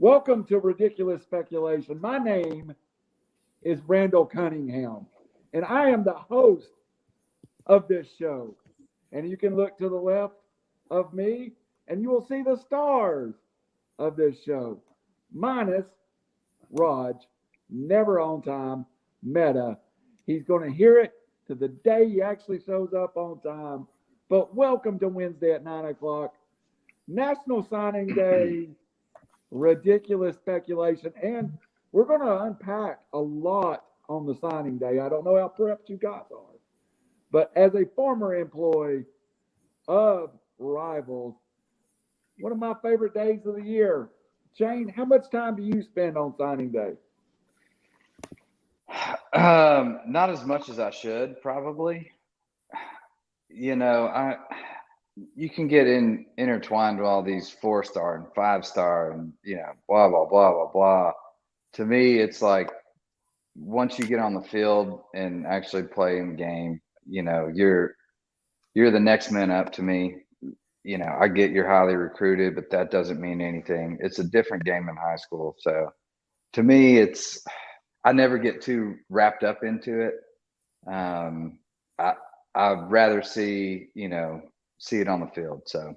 Welcome to Ridiculous Speculation. My name is Randall Cunningham, and I am the host of this show. And you can look to the left of me, and you will see the stars of this show, minus Raj, never on time, Mehta. He's going to hear it to the day he actually shows up on time. But welcome to Wednesday at 9 o'clock, National Signing Day, ridiculous speculation. And we're going to unpack a lot on the signing day. I don't know how prepped you guys are, but as a former employee of Rivals, one of my favorite days of the year. Shane, how much time do you spend on signing day? Not as much as I should, probably. You can get intertwined with all these 4-star and 5-star and blah blah blah blah blah. To me, it's like once you get on the field and actually play in the game, you're the next man up to me. I get you're highly recruited, but that doesn't mean anything. It's a different game than high school. So to me, I never get too wrapped up into it. I'd rather see it on the field. So,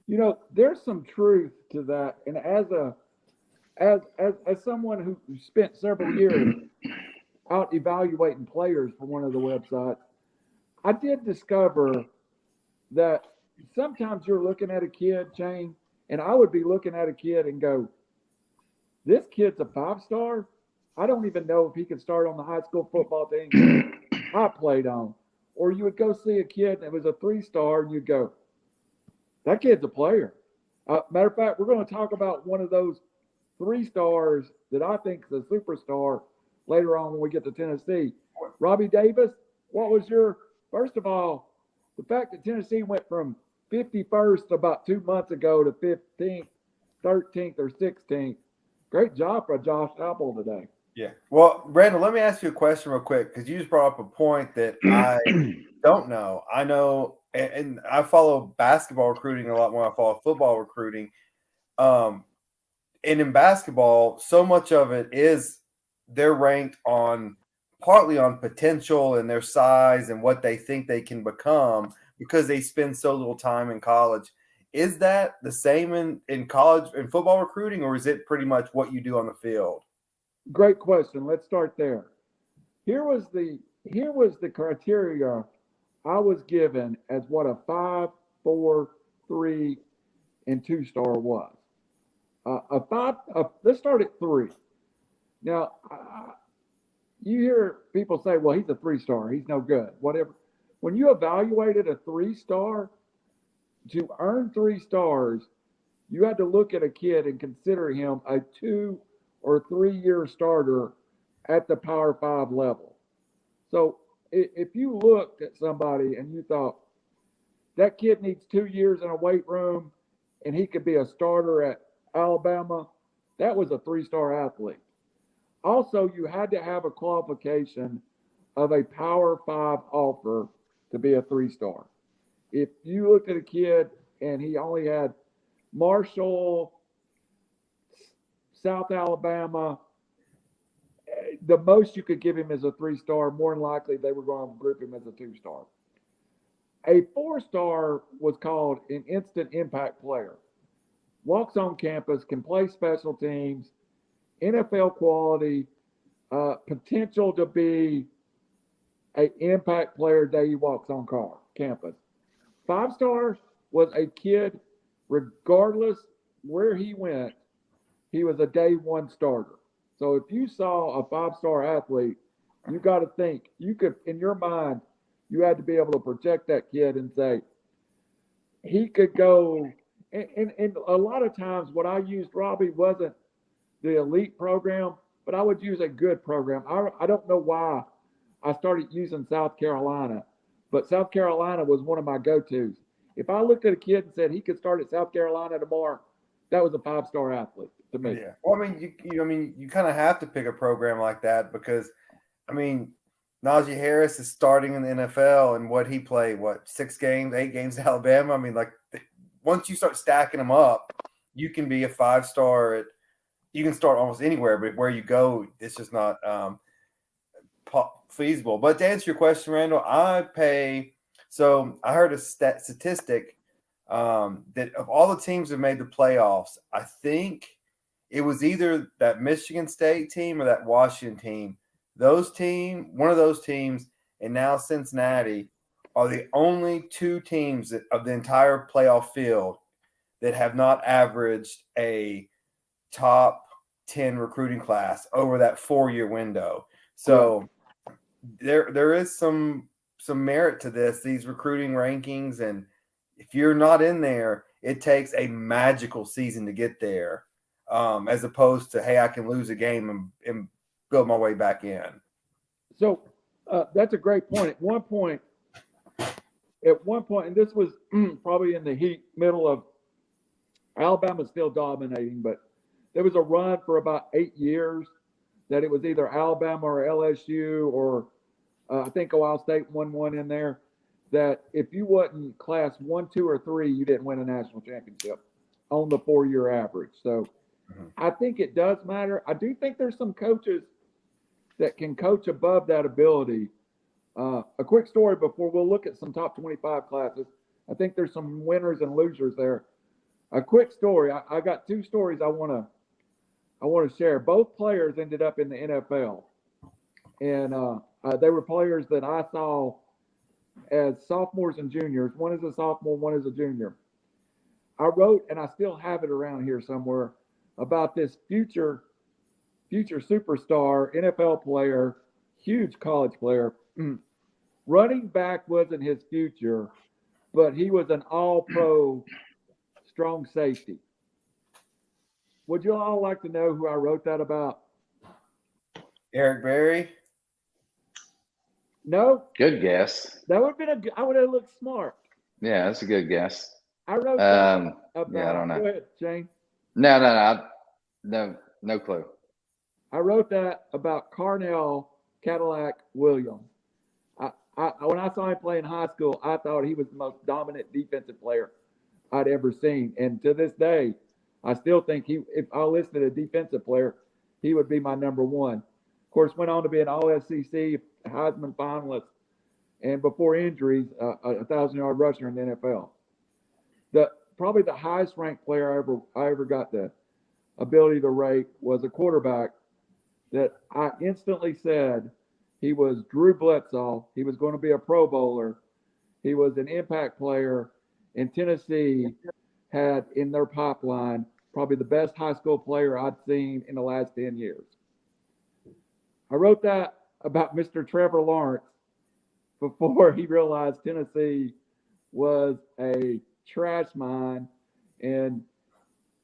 there's some truth to that. And as someone who spent several years out evaluating players for one of the websites, I did discover that sometimes you're looking at a kid, Shane, and I would be looking at a kid and go, this kid's a 5-star. I don't even know if he could start on the high school football team I played on. Or you would go see a kid that was a 3-star and you'd go, that kid's a player. Matter of fact, we're going to talk about one of those 3-stars that I think is a superstar later on when we get to Tennessee. Robbie Davis, what was first of all, the fact that Tennessee went from 51st about 2 months ago to 15th, 13th, or 16th. Great job for Josh Apple today. Yeah. Well, Randall, let me ask you a question real quick because you just brought up a point that I don't know. I know, and I follow basketball recruiting a lot more. I follow football recruiting. And in basketball, so much of it is they're ranked partly on potential and their size and what they think they can become because they spend so little time in college. Is that the same in college in football recruiting, or is it pretty much what you do on the field? Great question. Let's start there. Here was the criteria I was given as what a 5, 4, 3, and 2-star was. Let's start at 3. Now, you hear people say, well, he's a 3-star. He's no good, whatever. When you evaluated a 3-star, to earn 3 stars, you had to look at a kid and consider him a 2 or 3-year starter at the Power 5 level. So if you looked at somebody and you thought, that kid needs 2 years in a weight room and he could be a starter at Alabama, that was a 3-star athlete. Also, you had to have a qualification of a Power 5 offer to be a 3-star. If you looked at a kid and he only had Marshall, South Alabama, the most you could give him is a 3-star. More than likely, they were going to group him as a 2-star. A 4-star was called an instant impact player. Walks on campus, can play special teams, NFL quality, potential to be an impact player day he walks on campus. 5-star was a kid, regardless where he went, he was a day 1 starter. So if you saw a 5-star athlete, you got to think, you could, in your mind, you had to be able to project that kid and say, he could go, and a lot of times what I used, Robbie, wasn't the elite program, but I would use a good program. I don't know why I started using South Carolina, but South Carolina was one of my go-tos. If I looked at a kid and said he could start at South Carolina tomorrow, that was a 5-star athlete to me. Yeah. Well, you kind of have to pick a program like that because, Najee Harris is starting in the NFL and what he played, 6 games, 8 games at Alabama. Once you start stacking them up, you can be a 5-star you can start almost anywhere, but where you go, it's just not feasible. But to answer your question, Randall, so I heard a statistic that of all the teams that made the playoffs, I think it was either that Michigan State team or that Washington team. One of those teams, and now Cincinnati are the only two teams of the entire playoff field that have not averaged a top 10 recruiting class over that 4-year window. So there is some merit to these recruiting rankings, and if you're not in there, it takes a magical season to get there, as opposed to, hey, I can lose a game and build my way back in. So that's a great point. At one point, and this was probably in the middle of Alabama still dominating, but there was a run for about 8 years that it was either Alabama or LSU or I think Ohio State won one in there, that if you wasn't class 1, 2, or 3, you didn't win a national championship on the 4-year average. So I think it does matter. I do think there's some coaches that can coach above that ability. A quick story before we'll look at some top 25 classes. I think there's some winners and losers there. A quick story. I got 2 stories I want to share. Both players ended up in the NFL, and they were players that I saw as sophomores and juniors. One is a sophomore, one is a junior. I wrote, and I still have it around here somewhere, about this future superstar NFL player, huge college player. Running back wasn't his future, but he was an all-pro strong safety. Would you all like to know who I wrote that about? Eric Berry? No. Good guess. That would have been I would have looked smart. Yeah, that's a good guess. I wrote that about, yeah, I don't know. Go ahead, Shane. No clue. I wrote that about Carnell Cadillac Williams. When I saw him play in high school, I thought he was the most dominant defensive player I'd ever seen. And to this day, I still think if I listed a defensive player, he would be my number one. Of course, went on to be an All-SEC Heisman finalist, and before injuries, a 1,000-yard rusher in the NFL. Probably the highest ranked player I ever got the ability to rate was a quarterback that I instantly said he was Drew Bledsoe. He was going to be a Pro Bowler. He was an impact player, and Tennessee had in their pipeline probably the best high school player I'd seen in the last 10 years. I wrote that about Mr. Trevor Lawrence before he realized Tennessee was a trash mine, and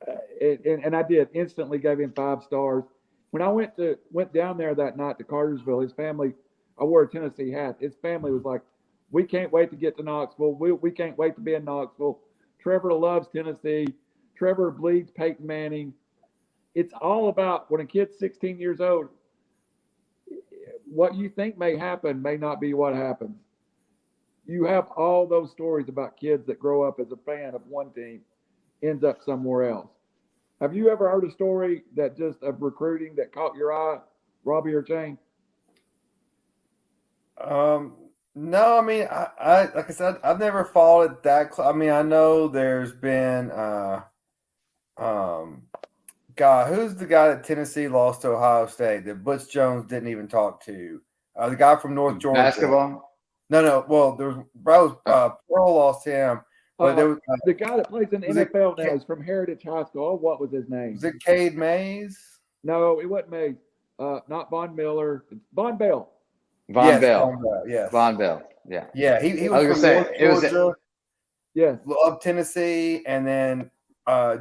I did instantly gave him 5 stars. When I went down there that night to Cartersville, his family, I wore a Tennessee hat. His family was like, "We can't wait to get to Knoxville. We can't wait to be in Knoxville. Trevor loves Tennessee. Trevor bleeds Peyton Manning." It's all about when a kid's 16 years old, what you think may happen may not be what happens. You have all those stories about kids that grow up as a fan of one team, ends up somewhere else. Have you ever heard a story that just of recruiting that caught your eye, Robbie or Shane? No, I mean, I like I said, I've never followed it that close. I mean, I know there's been, who's the guy that Tennessee lost to Ohio State that Butch Jones didn't even talk to? The guy from North Georgia. Basketball? No. Well, Pearl lost him. But there was, the guy that plays in the NFL now is from Heritage High School. Oh, what was his name? Was it Cade Mays? No, it wasn't Mays. Not Von Miller. Von Bell. Von Bell. Yes. Von Bell. Yeah. Yeah. He was from North Georgia. Yes. Of Tennessee, and then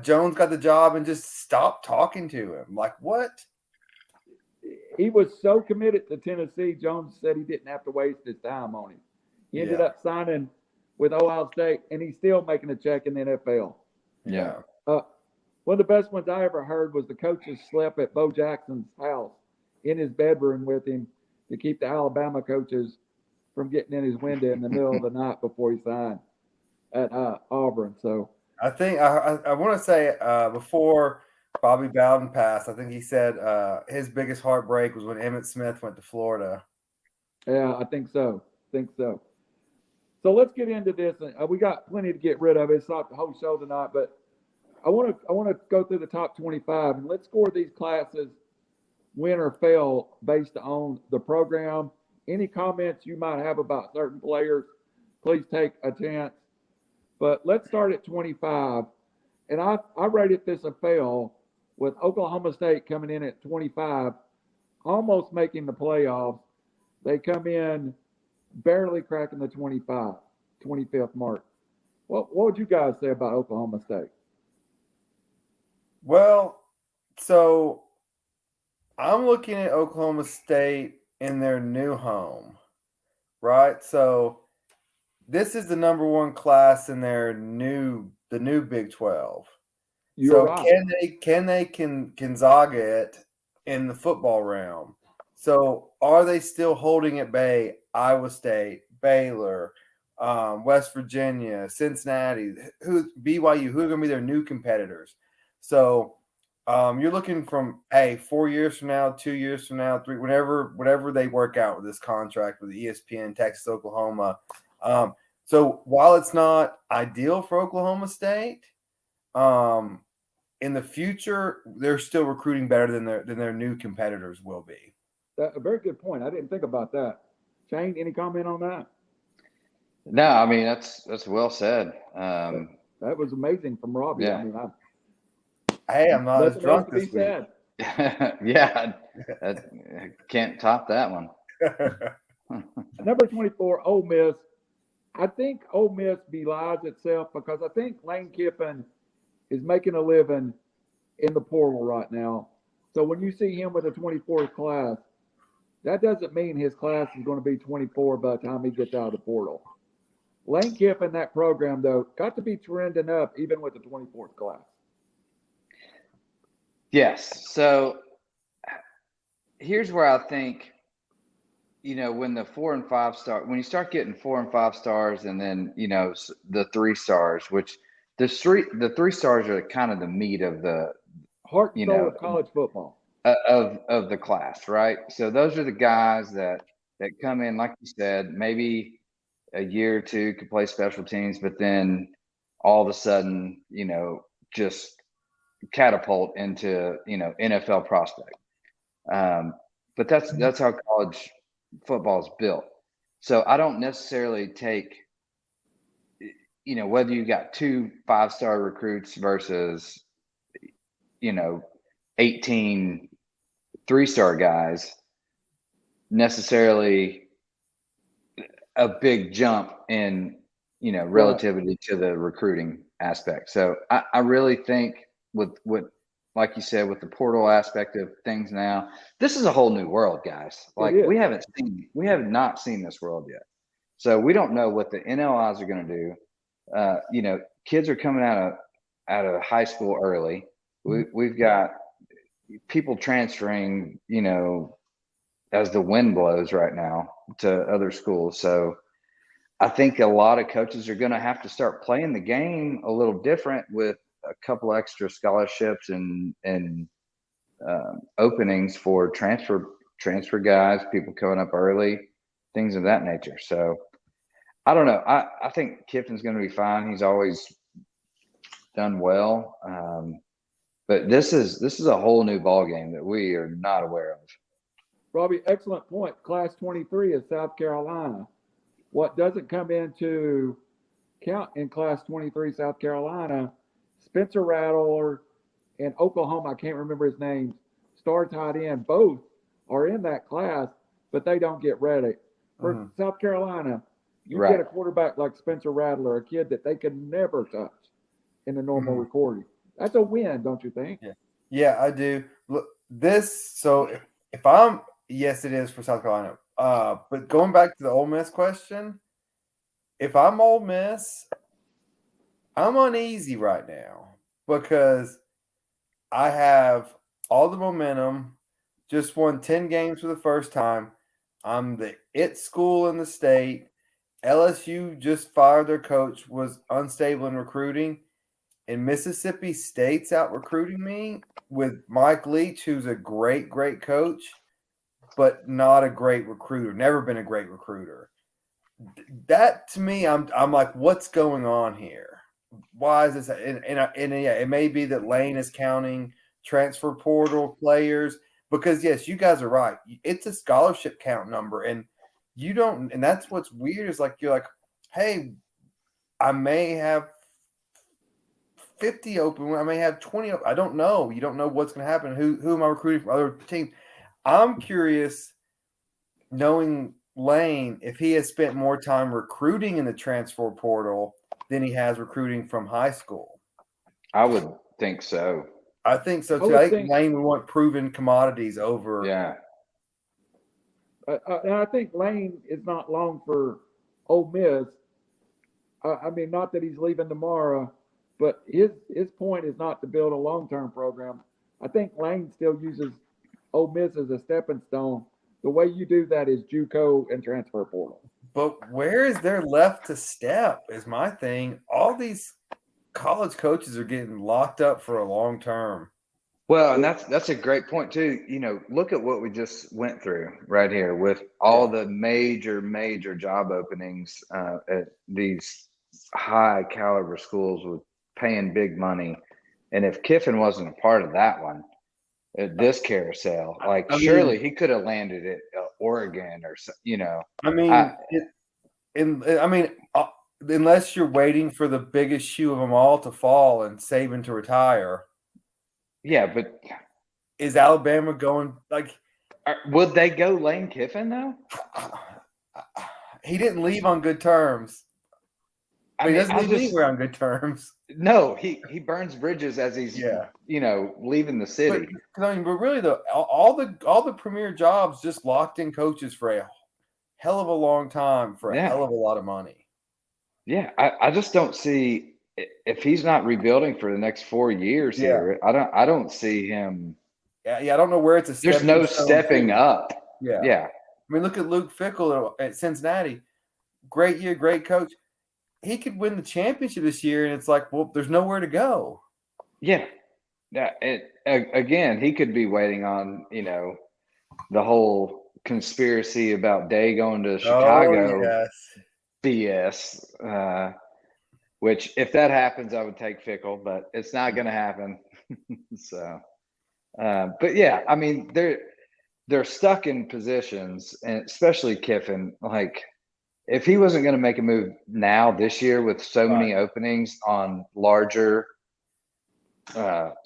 Jones got the job and just stopped talking to him. Like, what? He was so committed to Tennessee, Jones said he didn't have to waste his time on him. He ended up signing with Ohio State, and he's still making a check in the NFL. Yeah. One of the best ones I ever heard was the coaches slept at Bo Jackson's house in his bedroom with him to keep the Alabama coaches from getting in his window in the middle of the night before he signed at Auburn. So I think I want to say before Bobby Bowden passed. I think he said his biggest heartbreak was when Emmitt Smith went to Florida. Yeah, I think so. So let's get into this. We got plenty to get rid of. It's not the whole show tonight, but I want to go through the top 25 and let's score these classes win or fail based on the program. Any comments you might have about certain players, please take a chance. But let's start at 25. And I rated this a fail with Oklahoma State coming in at 25, almost making the playoffs. They come in barely cracking the 25th mark. What would you guys say about Oklahoma State? Well, so I'm looking at Oklahoma State in their new home, right? So this is the number one class in the new Big 12. You're right. Can they Gonzaga it in the football realm? So are they still holding at bay Iowa State, Baylor, West Virginia, Cincinnati, BYU, who are going to be their new competitors? So you're looking from 4 years from now, 2 years from now, 3, whatever they work out with this contract with ESPN, Texas, Oklahoma. So while it's not ideal for Oklahoma State, in the future, they're still recruiting better than their new competitors will be. A very good point. I didn't think about that. Shane, any comment on that? No, I mean that's well said. That was amazing from Robbie. Yeah. I mean, I'm not as drunk this week. Yeah, I can't top that one. Number 24, Ole Miss. I think Ole Miss belies itself because I think Lane Kiffin is making a living in the portal right now. So when you see him with a 24th class, that doesn't mean his class is going to be 24 by the time he gets out of the portal. Lane Kiffin, that program, though, got to be trending up even with the 24th class. Yes. So here's where I think, when the 4 and 5 star, when you start getting 4 and 5 stars and then, the 3 stars, which the 3 stars are kind of the meat of the heart and soul of college football of the class, right? So those are the guys that come in, like you said, maybe a year or two could play special teams, but then all of a sudden, just catapult into, NFL prospect. But that's how college football is built. So I don't necessarily take, whether you got 2 5-star recruits versus, 18 3-star guys, necessarily a big jump in, relativity to the recruiting aspect. So I really think with like you said, with the portal aspect of things now, this is a whole new world, guys. Like we have not seen this world yet. So we don't know what the NLIs are going to do. Kids are coming out of high school early. We've got people transferring, as the wind blows right now to other schools. So I think a lot of coaches are going to have to start playing the game a little different with a couple extra scholarships and openings for transfer guys, people coming up early, things of that nature. So I don't know. I think Kiffin's going to be fine. He's always done well. But this is a whole new ball game that we are not aware of. Robbie, excellent point. Class 23 is South Carolina. What doesn't come into count in Class 23 South Carolina, Spencer Rattler and Oklahoma, I can't remember his name, star tight end, both are in that class, but they don't get ready. For South Carolina, you get a quarterback like Spencer Rattler, a kid that they could never touch in the normal recording. That's a win, don't you think? Yeah, I do. Look, if I'm, yes, it is for South Carolina. But going back to the Ole Miss question, if I'm Ole Miss, I'm uneasy right now because I have all the momentum, just won 10 games for the first time. I'm the it school in the state. LSU just fired their coach, was unstable in recruiting, and Mississippi State's out recruiting me. with Mike Leach, who's a great coach, but not a great recruiter. Never been a great recruiter. That to me, I'm like, what's going on here? Why is this? And yeah, it may be that Lane is counting transfer portal players because yes, you guys are right. It's a scholarship count number, and you don't. And that's what's weird is like you're like, hey, I may have 50 open. I may have 20 open. I don't know. You don't know what's going to happen. Who am I recruiting from other teams? I'm curious, knowing Lane, if he has spent more time recruiting in the transfer portal than he has recruiting from high school. I would think so. I think so too. I think Lane would want proven commodities over. Yeah. And I think Lane is not long for Ole Miss. I mean, not that he's leaving tomorrow, but his point is not to build a long-term program. I think Lane still uses Ole Miss as a stepping stone. The way you do that is JUCO and transfer portal. But where is there left to step is my thing. All these college coaches are getting locked up for a long term. Well, and that's a great point too. You know, look at what we just went through right here with all the major job openings at these high caliber schools with paying big money. And if Kiffin wasn't a part of that one, this carousel, like surely he could have landed at Oregon or, you know. I mean, unless you're waiting for the biggest shoe of them all to fall and Saban to retire. Yeah, but is Alabama going like? Would they go Lane Kiffin though? He didn't leave on good terms. I mean, he doesn't leave anywhere on good terms. No, he burns bridges as he's you know, leaving the city. But really though, all the premier jobs just locked in coaches for a hell of a long time for a hell of a lot of money. Yeah, I just don't see if he's not rebuilding for the next 4 years here. I don't see him. Yeah, I don't know where it's a. There's no stepping up. Yeah. I mean, look at Luke Fickell at Cincinnati. Great year, great coach. He could win the championship this year, and it's like, well, there's nowhere to go. Yeah. Again, he could be waiting on, you know, the whole conspiracy about Day going to Chicago BS. Which, if that happens, I would take Fickell, but it's not going to happen. So, but yeah, I mean, they're stuck in positions, and especially Kiffin, like. If he wasn't going to make a move now this year with so many openings on larger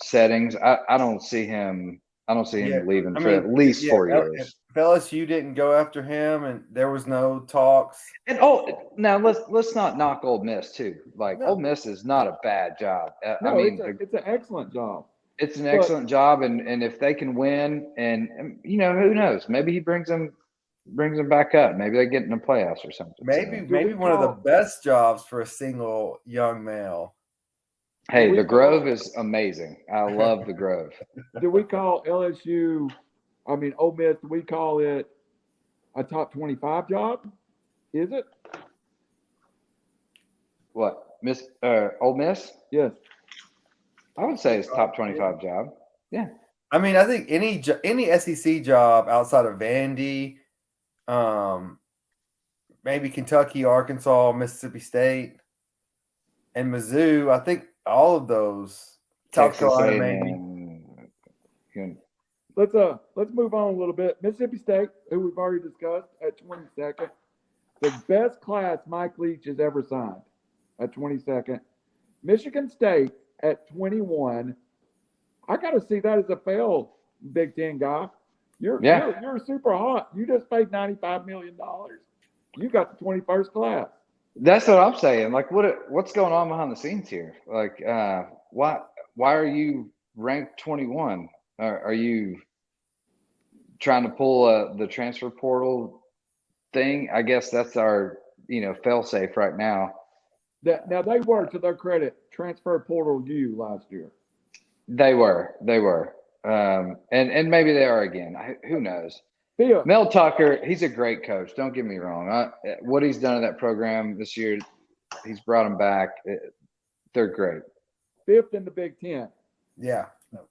settings, I don't see him. I don't see him leaving for at least 4 years. If LSU didn't go after him, and there was no talks. And now let's not knock Ole Miss too. Like Ole Miss is not a bad job. No, I mean, it's an excellent job. It's an excellent job, and if they can win, and you know, who knows? Maybe he brings them back up. Maybe they get in the playoffs or something. Maybe one of the best jobs for a single young male. Hey, the Grove is amazing. I love the Grove. Do we call Ole Miss, do we call it a top 25 job? Is it? What? Ole Miss? Yes. I would say it's top 25 job. Yeah. I mean, I think any SEC job outside of Vandy, maybe Kentucky, Arkansas, Mississippi State, and Mizzou. I think all of those. South Carolina, maybe. Let's move on a little bit. Mississippi State, who we've already discussed, at 22nd. The best class Mike Leach has ever signed at 22nd. Michigan State at 21. I got to see that as a fail, Big Ten guy. You're super hot. You just paid $95 million. You got the 21st class. That's what I'm saying. Like, what's going on behind the scenes here? Like, why are you ranked 21? Are you trying to pull the transfer portal thing? I guess that's our, fail safe right now. Now they were, to their credit, transfer portal U last year. They were. And maybe they are again. Who knows? Yeah. Mel Tucker, he's a great coach. Don't get me wrong. What he's done in that program this year, he's brought them back. They're great. 5th in the Big Ten. Yeah.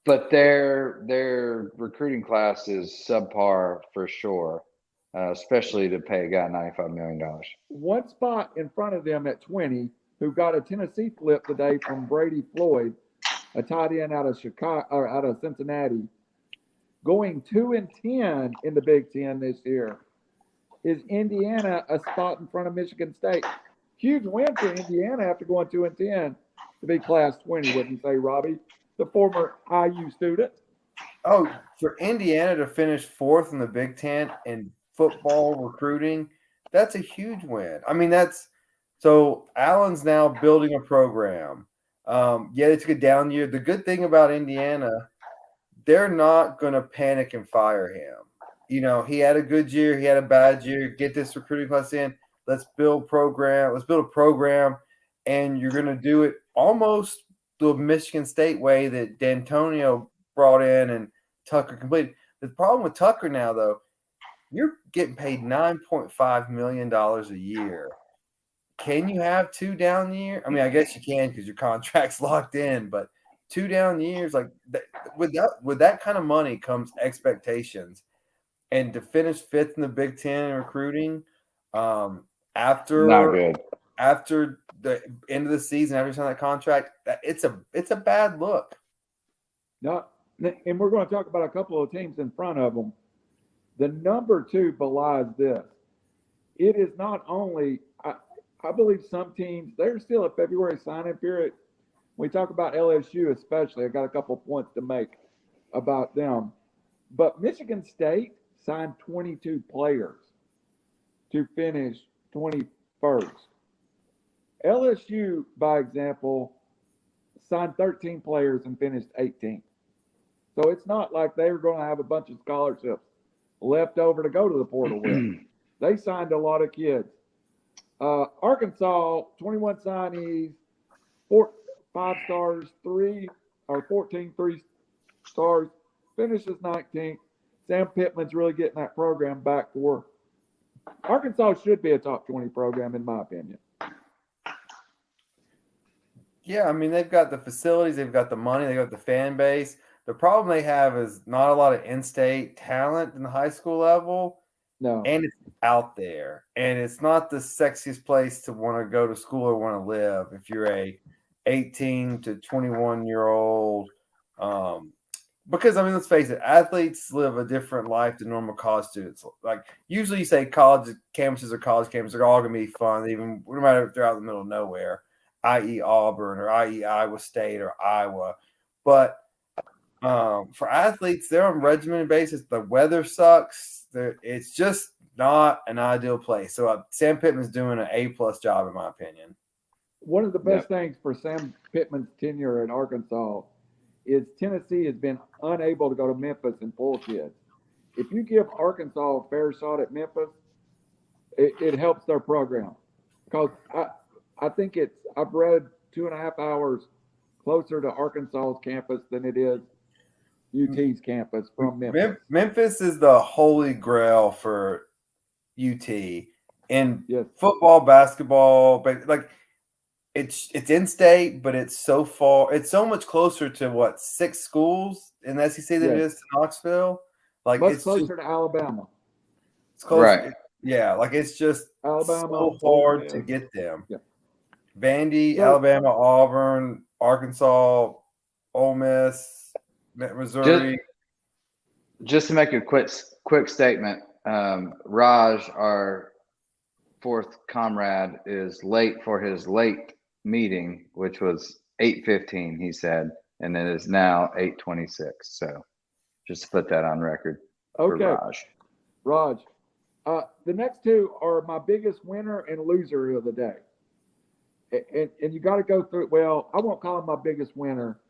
But their recruiting class is subpar for sure, especially to pay a guy $95 million. One spot in front of them at 20, who got a Tennessee flip today from Brady Floyd, a tight end out of Chicago or out of Cincinnati, going 2-10 in the Big Ten this year, is Indiana, a spot in front of Michigan State. Huge win for Indiana after going 2-10 to be class 20, wouldn't you say, Robbie? The former IU student. Oh, for Indiana to finish fourth in the Big Ten in football recruiting, that's a huge win. I mean, so Allen's now building a program. Yeah, they took a down year. The good thing about Indiana, they're not going to panic and fire him. You know, he had a good year. He had a bad year. Get this recruiting class in. Let's build a program, and you're going to do it almost the Michigan State way that D'Antonio brought in and Tucker completed. The problem with Tucker now, though, you're getting paid $9.5 million a year. Can you have 2 down years? I mean, I guess you can because your contract's locked in, but 2 down years, like with that kind of money comes expectations. And to finish 5th in the Big Ten in recruiting, after Not good. After the end of the season, after you sign that contract, it's a bad look. No, and we're going to talk about a couple of teams in front of them. The number 2 belies this. It is not only, I believe some teams, there's still a February signing period. We talk about LSU especially. I got a couple of points to make about them. But Michigan State signed 22 players to finish 21st. LSU, by example, signed 13 players and finished 18th. So it's not like they were going to have a bunch of scholarships left over to go to the portal with. They signed a lot of kids. Arkansas, 21 signees, 5 stars, 14 3 stars, finishes 19th. Sam Pittman's really getting that program back to work. Arkansas should be a top 20 program, in my opinion. Yeah, I mean, they've got the facilities, they've got the money, they've got the fan base. The problem they have is not a lot of in-state talent in the high school level. No. And it's out there. And it's not the sexiest place to want to go to school or want to live if you're a 18 to 21-year-old. Because, I mean, let's face it, athletes live a different life than normal college students. Like, usually you say college campuses or college campuses are all going to be fun, even no matter if they're out in the middle of nowhere, i.e. Auburn or i.e. Iowa State or Iowa. But for athletes, they're on a regimented basis. The weather sucks. It's just not an ideal place. So Sam Pittman's doing an A-plus job, in my opinion. One of the best things for Sam Pittman's tenure at Arkansas is Tennessee has been unable to go to Memphis and pull kids. If you give Arkansas a fair shot at Memphis, it helps their program. Because I think I've read 2.5 hours closer to Arkansas's campus than it is UT's campus from Memphis. Memphis is the holy grail for UT in football, basketball, but like it's in state, but it's so far. It's so much closer to 6 schools in the SEC than it is to Knoxville. Like much it's closer to Alabama. It's close, right? Yeah, like it's just Alabama, so hard to get them. Yeah. Vandy, Alabama, Auburn, Arkansas, Ole Miss, Missouri. Just to make a quick statement, Raj, our 4th comrade, is late for his late meeting, which was 8:15, he said, and it is now 8:26. So just to put that on record. Okay, for Raj. The next 2 are my biggest winner and loser of the day. And you got to go through it. Well, I won't call him my biggest winner.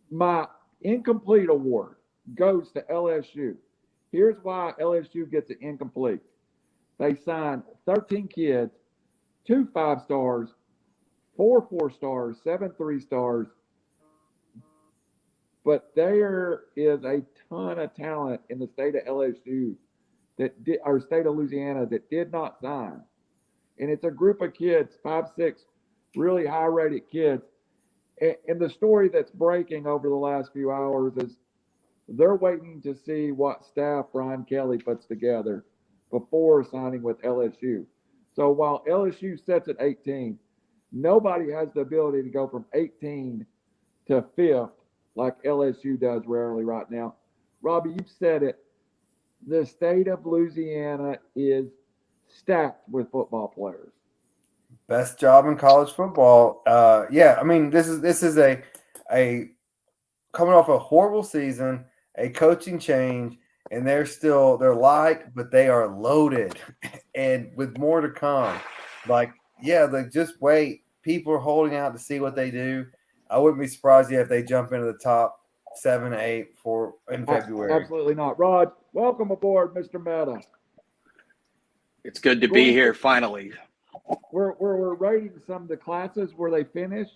My incomplete award goes to LSU. Here's why LSU gets it incomplete. They signed 13 kids, 2 5-stars, 4 4-stars, 7 3-stars. But there is a ton of talent in the state of LSU or state of Louisiana that did not sign. And it's a group of kids, 5, 6, really high-rated kids. And the story that's breaking over the last few hours is they're waiting to see what staff Brian Kelly puts together before signing with LSU. So while LSU sets at 18, nobody has the ability to go from 18 to 5th like LSU does rarely right now. Robbie, you've said it. The state of Louisiana is stacked with football players. Best job in college football. Yeah, I mean, this is a coming off a horrible season, a coaching change, and they're light, but they are loaded, and with more to come. Like, yeah, just wait. People are holding out to see what they do. I wouldn't be surprised if they jump into the top 7, 8 in February. Absolutely not. Rod, welcome aboard, Mr. Mehta. It's good to be here finally. We're rating some of the classes where they finish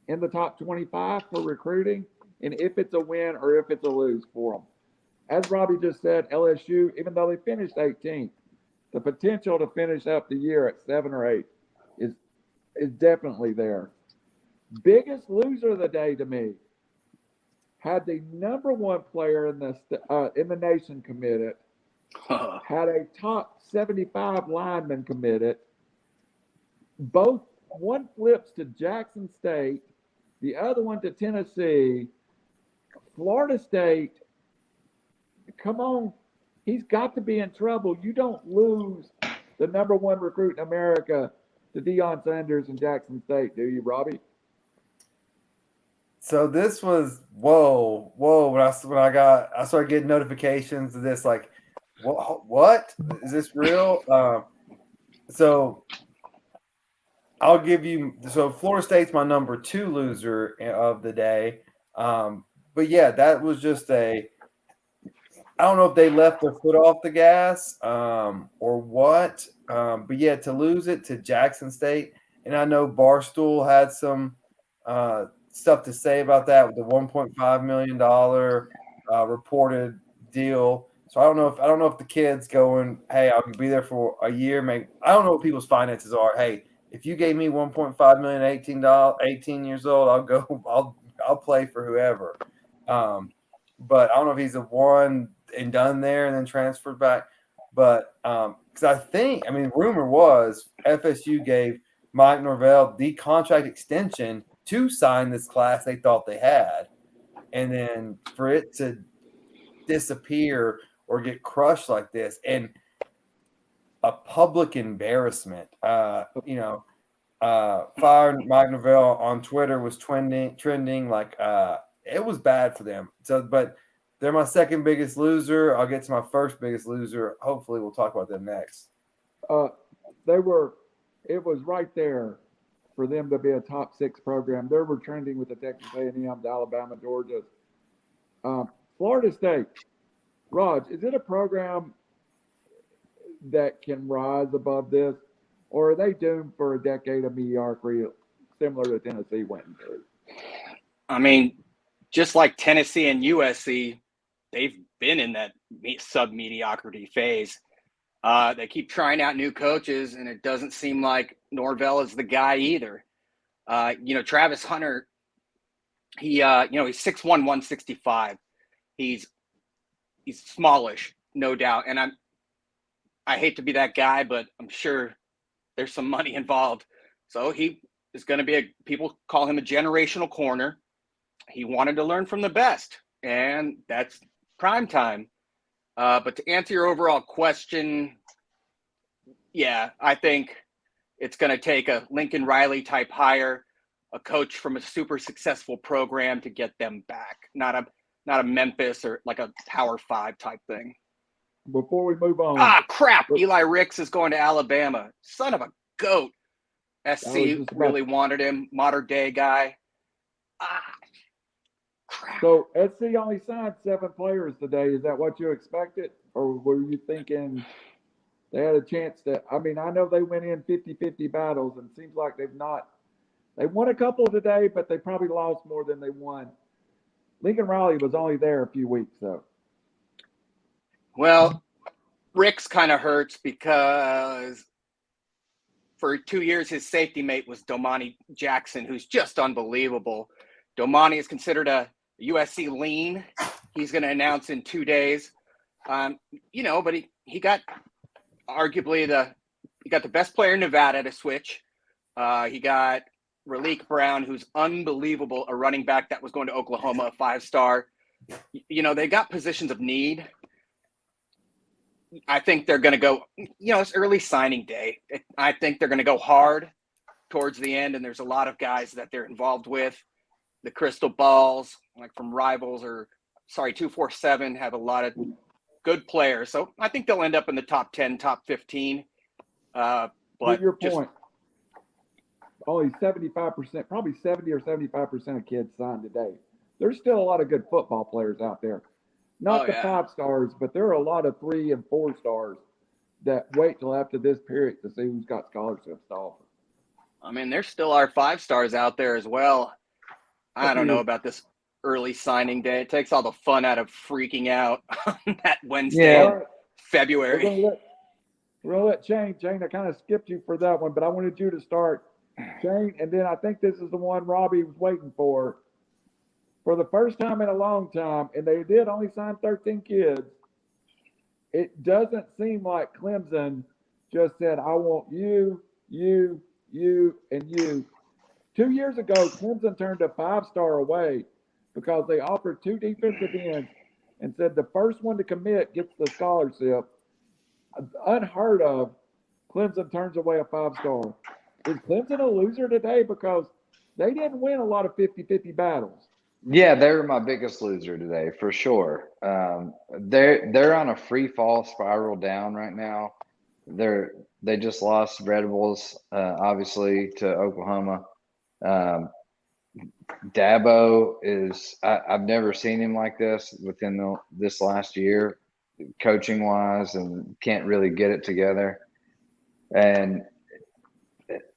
in the top 25 for recruiting, and if it's a win or if it's a lose for them. As Robbie just said, LSU, even though they finished 18th, the potential to finish up the year at 7 or 8 is definitely there. Biggest loser of the day to me had the number one player in the nation committed, had a top 75 lineman committed. Both, one flips to Jackson State, the other one to Tennessee. Florida State, come on, he's got to be in trouble. You don't lose the number one recruit in America to Deion Sanders and Jackson State, do you, Robbie? So this was whoa. When I started getting notifications of this, like, what is this real? So I'll give you. So Florida State's my number 2 loser of the day. But yeah, that was just I don't know if they left their foot off the gas or what. But yeah, to lose it to Jackson State, and I know Barstool had some stuff to say about that with the $1.5 million reported deal. So I don't know if the kid's going, hey, I'll be there for a year. Maybe I don't know what people's finances are. Hey, if you gave me $1.5 million, 18 years old, I'll go. I'll play for whoever. But I don't know if he's a one and done there and then transferred back. But because rumor was FSU gave Mike Norvell the contract extension to sign this class they thought they had, and then for it to disappear or get crushed like this, and a public embarrassment. Firing Mike Norvell on Twitter was trending like it was bad for them. So, but they're my second biggest loser. I'll get to my first biggest loser. Hopefully, we'll talk about them next. It was right there for them to be a top 6 program. They were trending with the Texas A&M, the Alabama, Georgia. Florida State, Raj, is it a program that can rise above this, or are they doomed for a decade of mediocrity similar to Tennessee went through? I mean, just like Tennessee and USC, they've been in that sub-mediocrity phase. They keep trying out new coaches, and it doesn't seem like Norvell is the guy either. Travis Hunter, he's 6'1", 165. He's smallish, no doubt. And I hate to be that guy, but I'm sure there's some money involved. So he is going to be people call him a generational corner. He wanted to learn from the best, and that's prime time. But to answer your overall question, yeah, I think it's going to take a Lincoln Riley type hire, a coach from a super successful program to get them back, not a Memphis or like a Power 5 type thing. Before we move on. Ah, crap. Eli Ricks is going to Alabama. Son of a goat. SC really wanted him. Modern day guy. Ah, crap. So SC only signed 7 players today. Is that what you expected? Or were you thinking they had a chance to? I mean, I know they went in 50-50 battles, and it seems like they won a couple today, but they probably lost more than they won. Lincoln Riley was only there a few weeks, though. Well, Rick's kind of hurts because for 2 years, his safety mate was Domani Jackson, who's just unbelievable. Domani is considered a USC lean. He's going to announce in 2 days. But he got arguably the best player in Nevada to switch. He got Raleek Brown, who's unbelievable, a running back that was going to Oklahoma, a 5-star. They got positions of need. I think they're going to go, it's early signing day. I think they're going to go hard towards the end, and there's a lot of guys that they're involved with. The Crystal Balls, like from Rivals 247, have a lot of good players. So I think they'll end up in the top 10, top 15. But to your point, only 75%, probably 70 or 75% of kids signed today. There's still a lot of good football players out there. Not the 5-stars, but there are a lot of 3 and 4 stars that wait till after this period to see who's got scholarships to offer. I mean, there still are 5-stars out there as well. I don't know about this early signing day. It takes all the fun out of freaking out on that Wednesday in February. We're going to let Shane. Shane, I kind of skipped you for that one, but I wanted you to start, Shane, and then I think this is the one Robbie was waiting for. For the first time in a long time, and they did only sign 13 kids, it doesn't seem like Clemson just said, I want you, and you. 2 years ago, Clemson turned a 5-star away because they offered 2 defensive ends and said the first one to commit gets the scholarship. Unheard of. Clemson turns away a 5-star. Is Clemson a loser today because they didn't win a lot of 50-50 battles? Yeah, they were my biggest loser today for sure. They're on a free fall spiral down right now. They just lost Red Bulls, obviously, to Oklahoma. Dabo is I've never seen him like this within this last year, coaching wise, and can't really get it together. And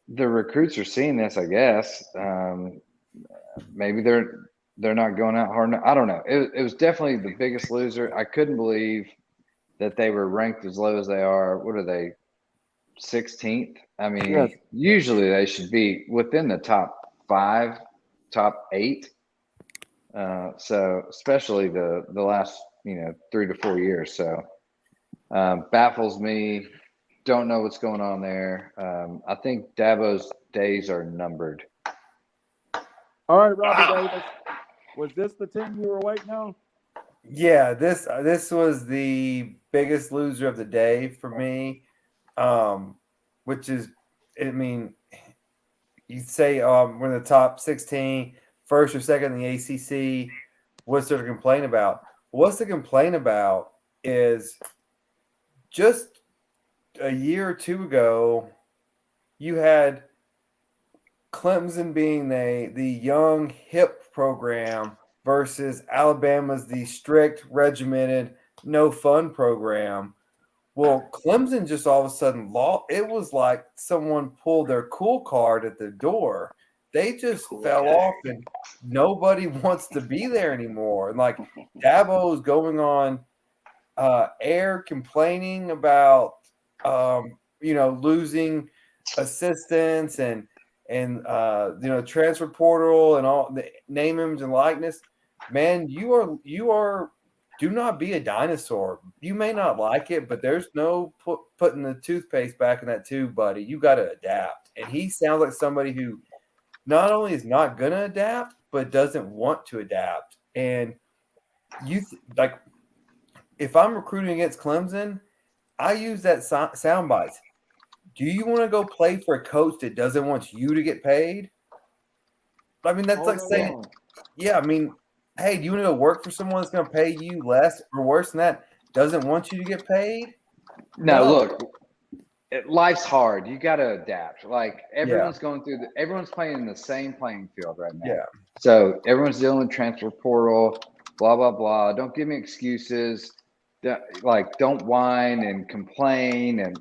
the recruits are seeing this, I guess. Maybe they're not going out hard enough. I don't know. It was definitely the biggest loser. I couldn't believe that they were ranked as low as they are. What are they, 16th? I mean, Yes. Usually they should be within the top 5, top 8. So especially the last 3 to 4 years. So baffles me. Don't know what's going on there. I think Dabo's days are numbered. All right, Robbie Davis. Was this the team you were waiting on? Yeah, this was the biggest loser of the day for me, which is, I mean, you say we're in the top 16, first or second in the ACC. What's there to complain about? What's to complain about is just a year or two ago, you had Clemson being the young, hip program versus Alabama's the strict, regimented, no fun program. Well, Clemson just all of a sudden lost. It was like someone pulled their cool card at the door. They just fell off, and nobody wants to be there anymore. And like Dabo's going on air complaining about losing assistants and transfer portal and all the name, image, and likeness. Man, you are do not be a dinosaur. You may not like it, but there's no putting the toothpaste back in that tube, buddy. You got to adapt. And he sounds like somebody who not only is not going to adapt, but doesn't want to adapt. And if I'm recruiting against Clemson, I use that sound bites. Do you want to go play for a coach that doesn't want you to get paid? I mean, that's like saying, yeah, I mean, hey, do you want to go work for someone that's going to pay you less or worse than that, doesn't want you to get paid? No, look, life's hard. You got to adapt. Like everyone's everyone's playing in the same playing field right now. Yeah. So everyone's dealing with transfer portal, blah, blah, blah. Don't give me excuses. Don't whine and complain. And,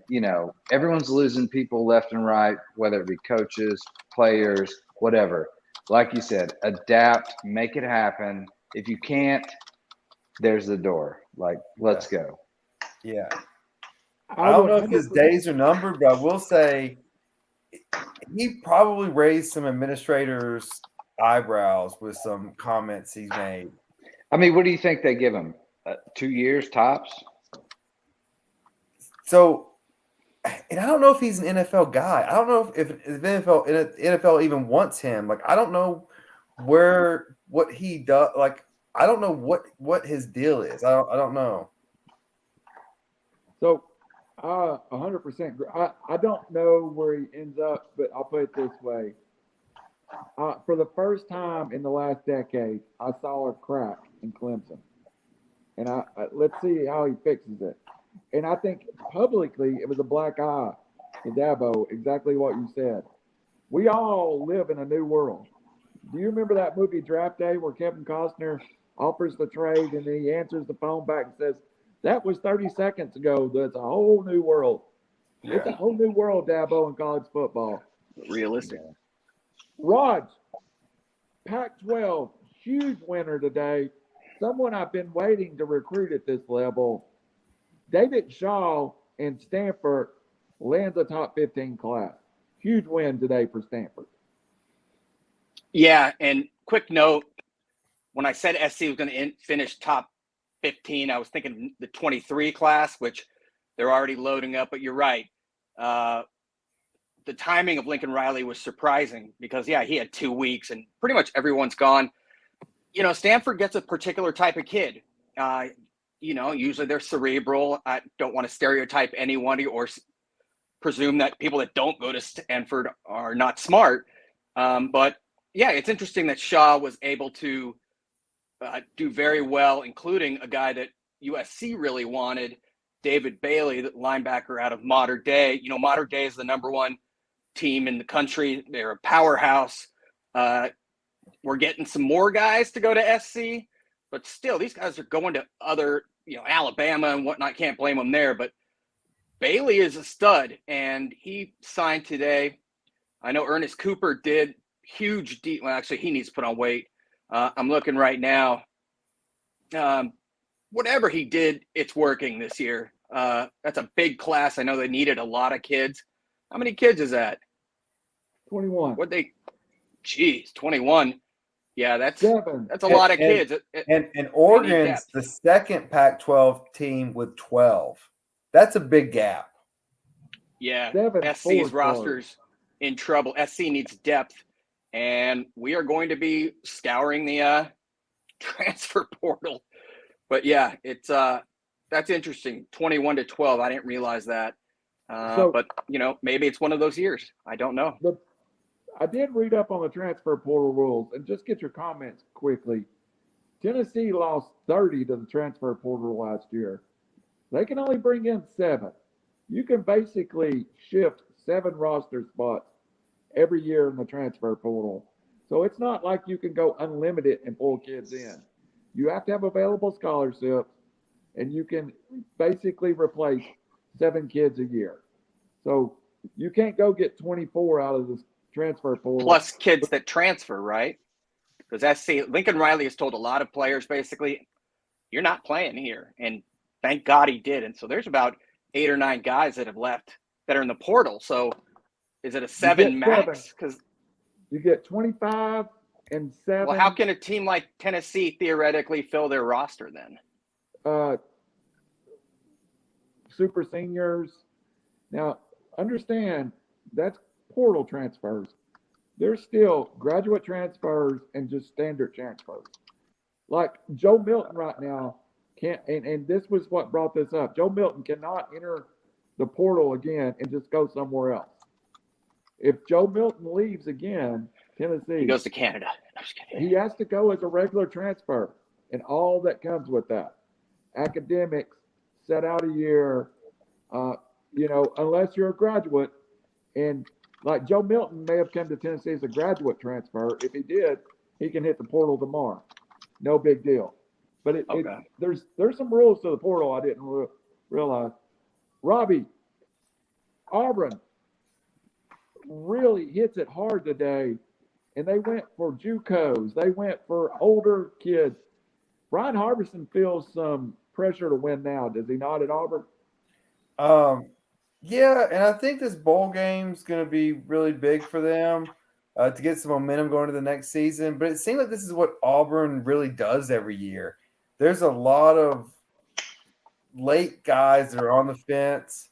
everyone's losing people left and right, whether it be coaches, players, whatever. Like you said, adapt, make it happen. If you can't, there's the door. Let's go. Yeah. I don't know if his days are numbered, but I will say he probably raised some administrators' eyebrows with some comments he's made. I mean, what do you think they give him? 2 years tops? So, and I don't know if he's an NFL guy. I don't know if NFL even wants him. Like, I don't know what he does. Like, I don't know what his deal is. I don't know. So, 100%. I don't know where he ends up, but I'll put it this way. For the first time in the last decade, I saw a crack in Clemson, and let's see how he fixes it. And I think publicly it was a black eye to Dabo, exactly what you said. We all live in a new world. Do you remember that movie Draft Day where Kevin Costner offers the trade and then he answers the phone back and says, "That was 30 seconds ago. That's a whole new world." Yeah. It's a whole new world, Dabo, in college football. Realistic. Raj, Pac-12, huge winner today. Someone I've been waiting to recruit at this level. David Shaw and Stanford lands a top 15 class. Huge win today for Stanford. Yeah, and quick note, when I said SC was going to finish top 15, I was thinking the 23 class, which they're already loading up, but you're right. The timing of Lincoln Riley was surprising because, yeah, he had 2 weeks and pretty much everyone's gone. Stanford gets a particular type of kid. Usually they're cerebral. I don't want to stereotype anyone or presume that people that don't go to Stanford are not smart. But, yeah, it's interesting that Shaw was able to do very well, including a guy that USC really wanted, David Bailey, the linebacker out of Mater Dei. Mater Dei is the number one team in the country. They're a powerhouse. We're getting some more guys to go to SC, but still, these guys are going to other, Alabama and whatnot. Can't blame them there. But Bailey is a stud, and he signed today. I know Ernest Cooper did huge. Well, actually, he needs to put on weight. I'm looking right now. Whatever he did, it's working this year. That's a big class. I know they needed a lot of kids. How many kids is that? 21. 21. Yeah, that's 7. a lot of kids. And Oregon's depth. the second Pac-12 team with 12. That's a big gap. Yeah, 7 SC's four-stars. roster's in trouble. SC needs depth, and we are going to be scouring the transfer portal. But yeah, it's that's interesting. 21-12. I didn't realize that. But maybe it's one of those years. I don't know. I did read up on the transfer portal rules and just get your comments quickly. Tennessee lost 30 to the transfer portal last year. They can only bring in 7. You can basically shift 7 roster spots every year in the transfer portal. So it's not like you can go unlimited and pull kids in. You have to have available scholarships, and you can basically replace 7 kids a year. So you can't go get 24 out of this transfer portal. Plus kids that transfer, right? Because Lincoln Riley has told a lot of players basically, you're not playing here. And thank God he did. And so there's about 8 or 9 guys that have left that are in the portal. So is it a 7 max? Because you get 25 and 7. Well, how can a team like Tennessee theoretically fill their roster then? Super seniors. Now, understand that's portal transfers. There's still graduate transfers and just standard transfers. Like Joe Milton right now can't, and this was what brought this up. Joe Milton cannot enter the portal again and just go somewhere else. If Joe Milton leaves again, Tennessee, He goes to Canada. I'm just kidding. he has to go as a regular transfer and all that comes with that. Academics, set out a year, unless you're a graduate. And like Joe Milton may have come to Tennessee as a graduate transfer. If he did, he can hit the portal tomorrow. No big deal. But there's some rules to the portal I didn't realize. Robbie, Auburn really hits it hard today, and they went for JUCOs. They went for older kids. Brian Harbison feels some pressure to win now, does he not, at Auburn? Yeah, and I think this bowl game's going to be really big for them. to get some momentum going to the next season. But it seems like this is what Auburn really does every year. There's a lot of late guys that are on the fence,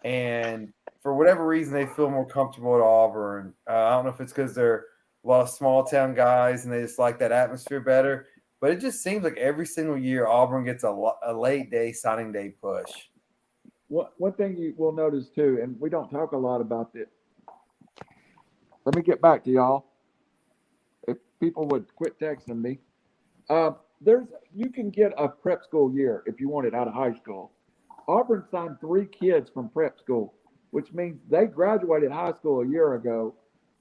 and for whatever reason, they feel more comfortable at Auburn. I don't know if it's because they're a lot of small town guys and they just like that atmosphere better. But it just seems like every single year Auburn gets a late day signing day push. One thing you will notice too, and we don't talk a lot about this. Let me get back to y'all. If people would quit texting me, you can get a prep school year if you want it out of high school. Auburn signed 3 kids from prep school, which means they graduated high school a year ago,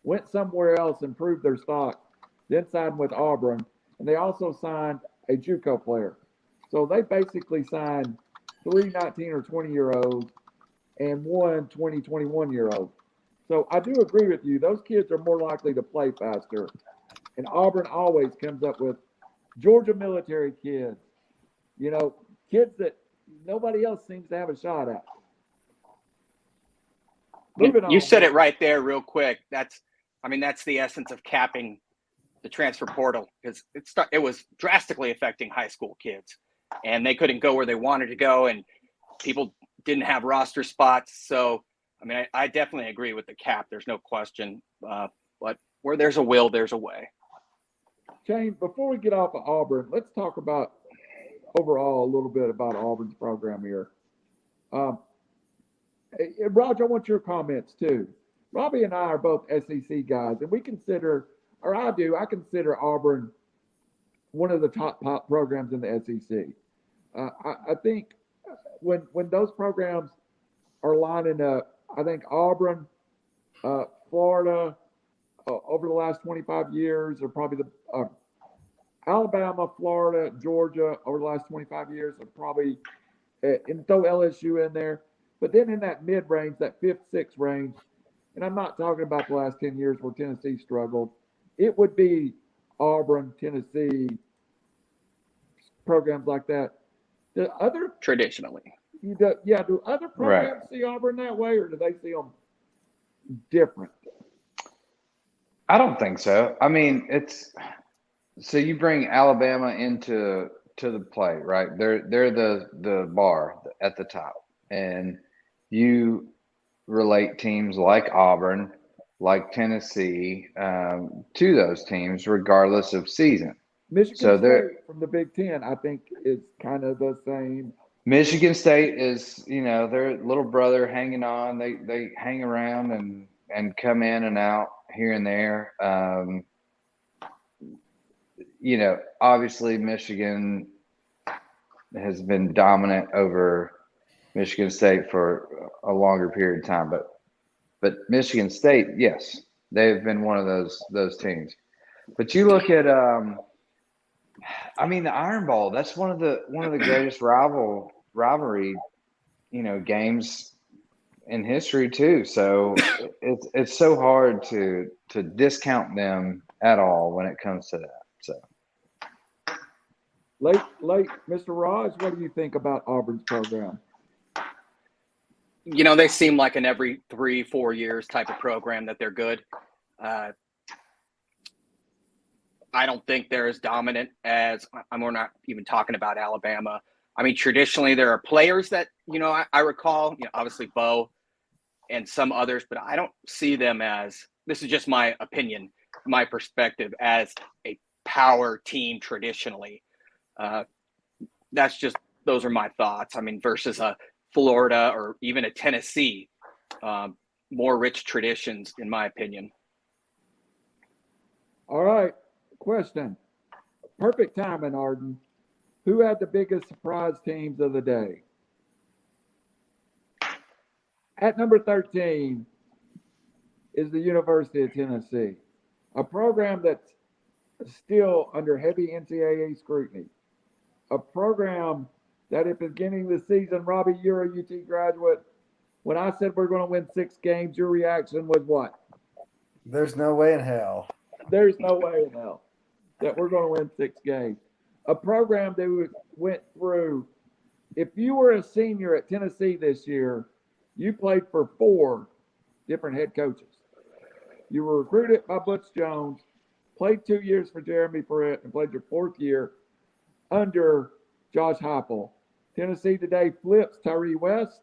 went somewhere else, improved their stock, then signed with Auburn, and they also signed a JUCO player. So they basically signed 3 19 or 20-year-olds and 1 20, 21-year-old. So I do agree with you. Those kids are more likely to play faster. And Auburn always comes up with Georgia military kids, kids that nobody else seems to have a shot at. You said it right there real quick. That's the essence of capping the transfer portal, because it was drastically affecting high school kids, and they couldn't go where they wanted to go, and people didn't have roster spots. So, I definitely agree with the cap. There's no question. But where there's a will, there's a way. Shane, before we get off of Auburn, let's talk about overall a little bit about Auburn's program here. Raj, I want your comments too. Robbie and I are both SEC guys, and I consider Auburn one of the top programs in the SEC. I think when those programs are lining up, I think Auburn, Florida, over the last 25 years are probably the Alabama, Florida, Georgia over the last 25 years are probably, and throw LSU in there. But then in that mid-range, that 5th, 6th range, and I'm not talking about the last 10 years where Tennessee struggled, it would be Auburn, Tennessee, programs like that. Do other traditionally? Do other programs see Auburn that way, or do they see them different? I don't think so. So you bring Alabama into the play, right? They're the bar at the top, and you relate teams like Auburn, like Tennessee, to those teams regardless of season. Michigan State from the Big Ten, I think, is kind of the same. Michigan State is, their little brother hanging on. They hang around and come in and out here and there. Obviously Michigan has been dominant over Michigan State for a longer period of time, but Michigan State, yes, they've been one of those teams. But you look at, the Iron Bowl. That's one of the greatest rivalry, games in history too. So it's so hard to discount them at all when it comes to that. So late, Mr. Raj, what do you think about Auburn's program? They seem like an every 3-4 years type of program that they're good. I don't think they're as dominant as we're not even talking about Alabama. Traditionally there are players that, I recall, obviously Bo and some others, but I don't see them as, this is just my opinion, my perspective, as a power team traditionally. Those are my thoughts. Versus a Florida or even a Tennessee, more rich traditions, in my opinion. All right. Question. Perfect timing, Arden. Who had the biggest surprise teams of the day? At number 13 is the University of Tennessee, a program that's still under heavy NCAA scrutiny, a program that at the beginning of the season, Robbie, you're a UT graduate. When I said we're going to win 6 games, your reaction was what? There's no way in hell. There's no way in hell that we're going to win 6 games. A program that went through, if you were a senior at Tennessee this year, you played for 4 different head coaches. You were recruited by Butch Jones, played 2 years for Jeremy Pruitt, and played your 4th year under Josh Heupel. Tennessee today flips Tyree West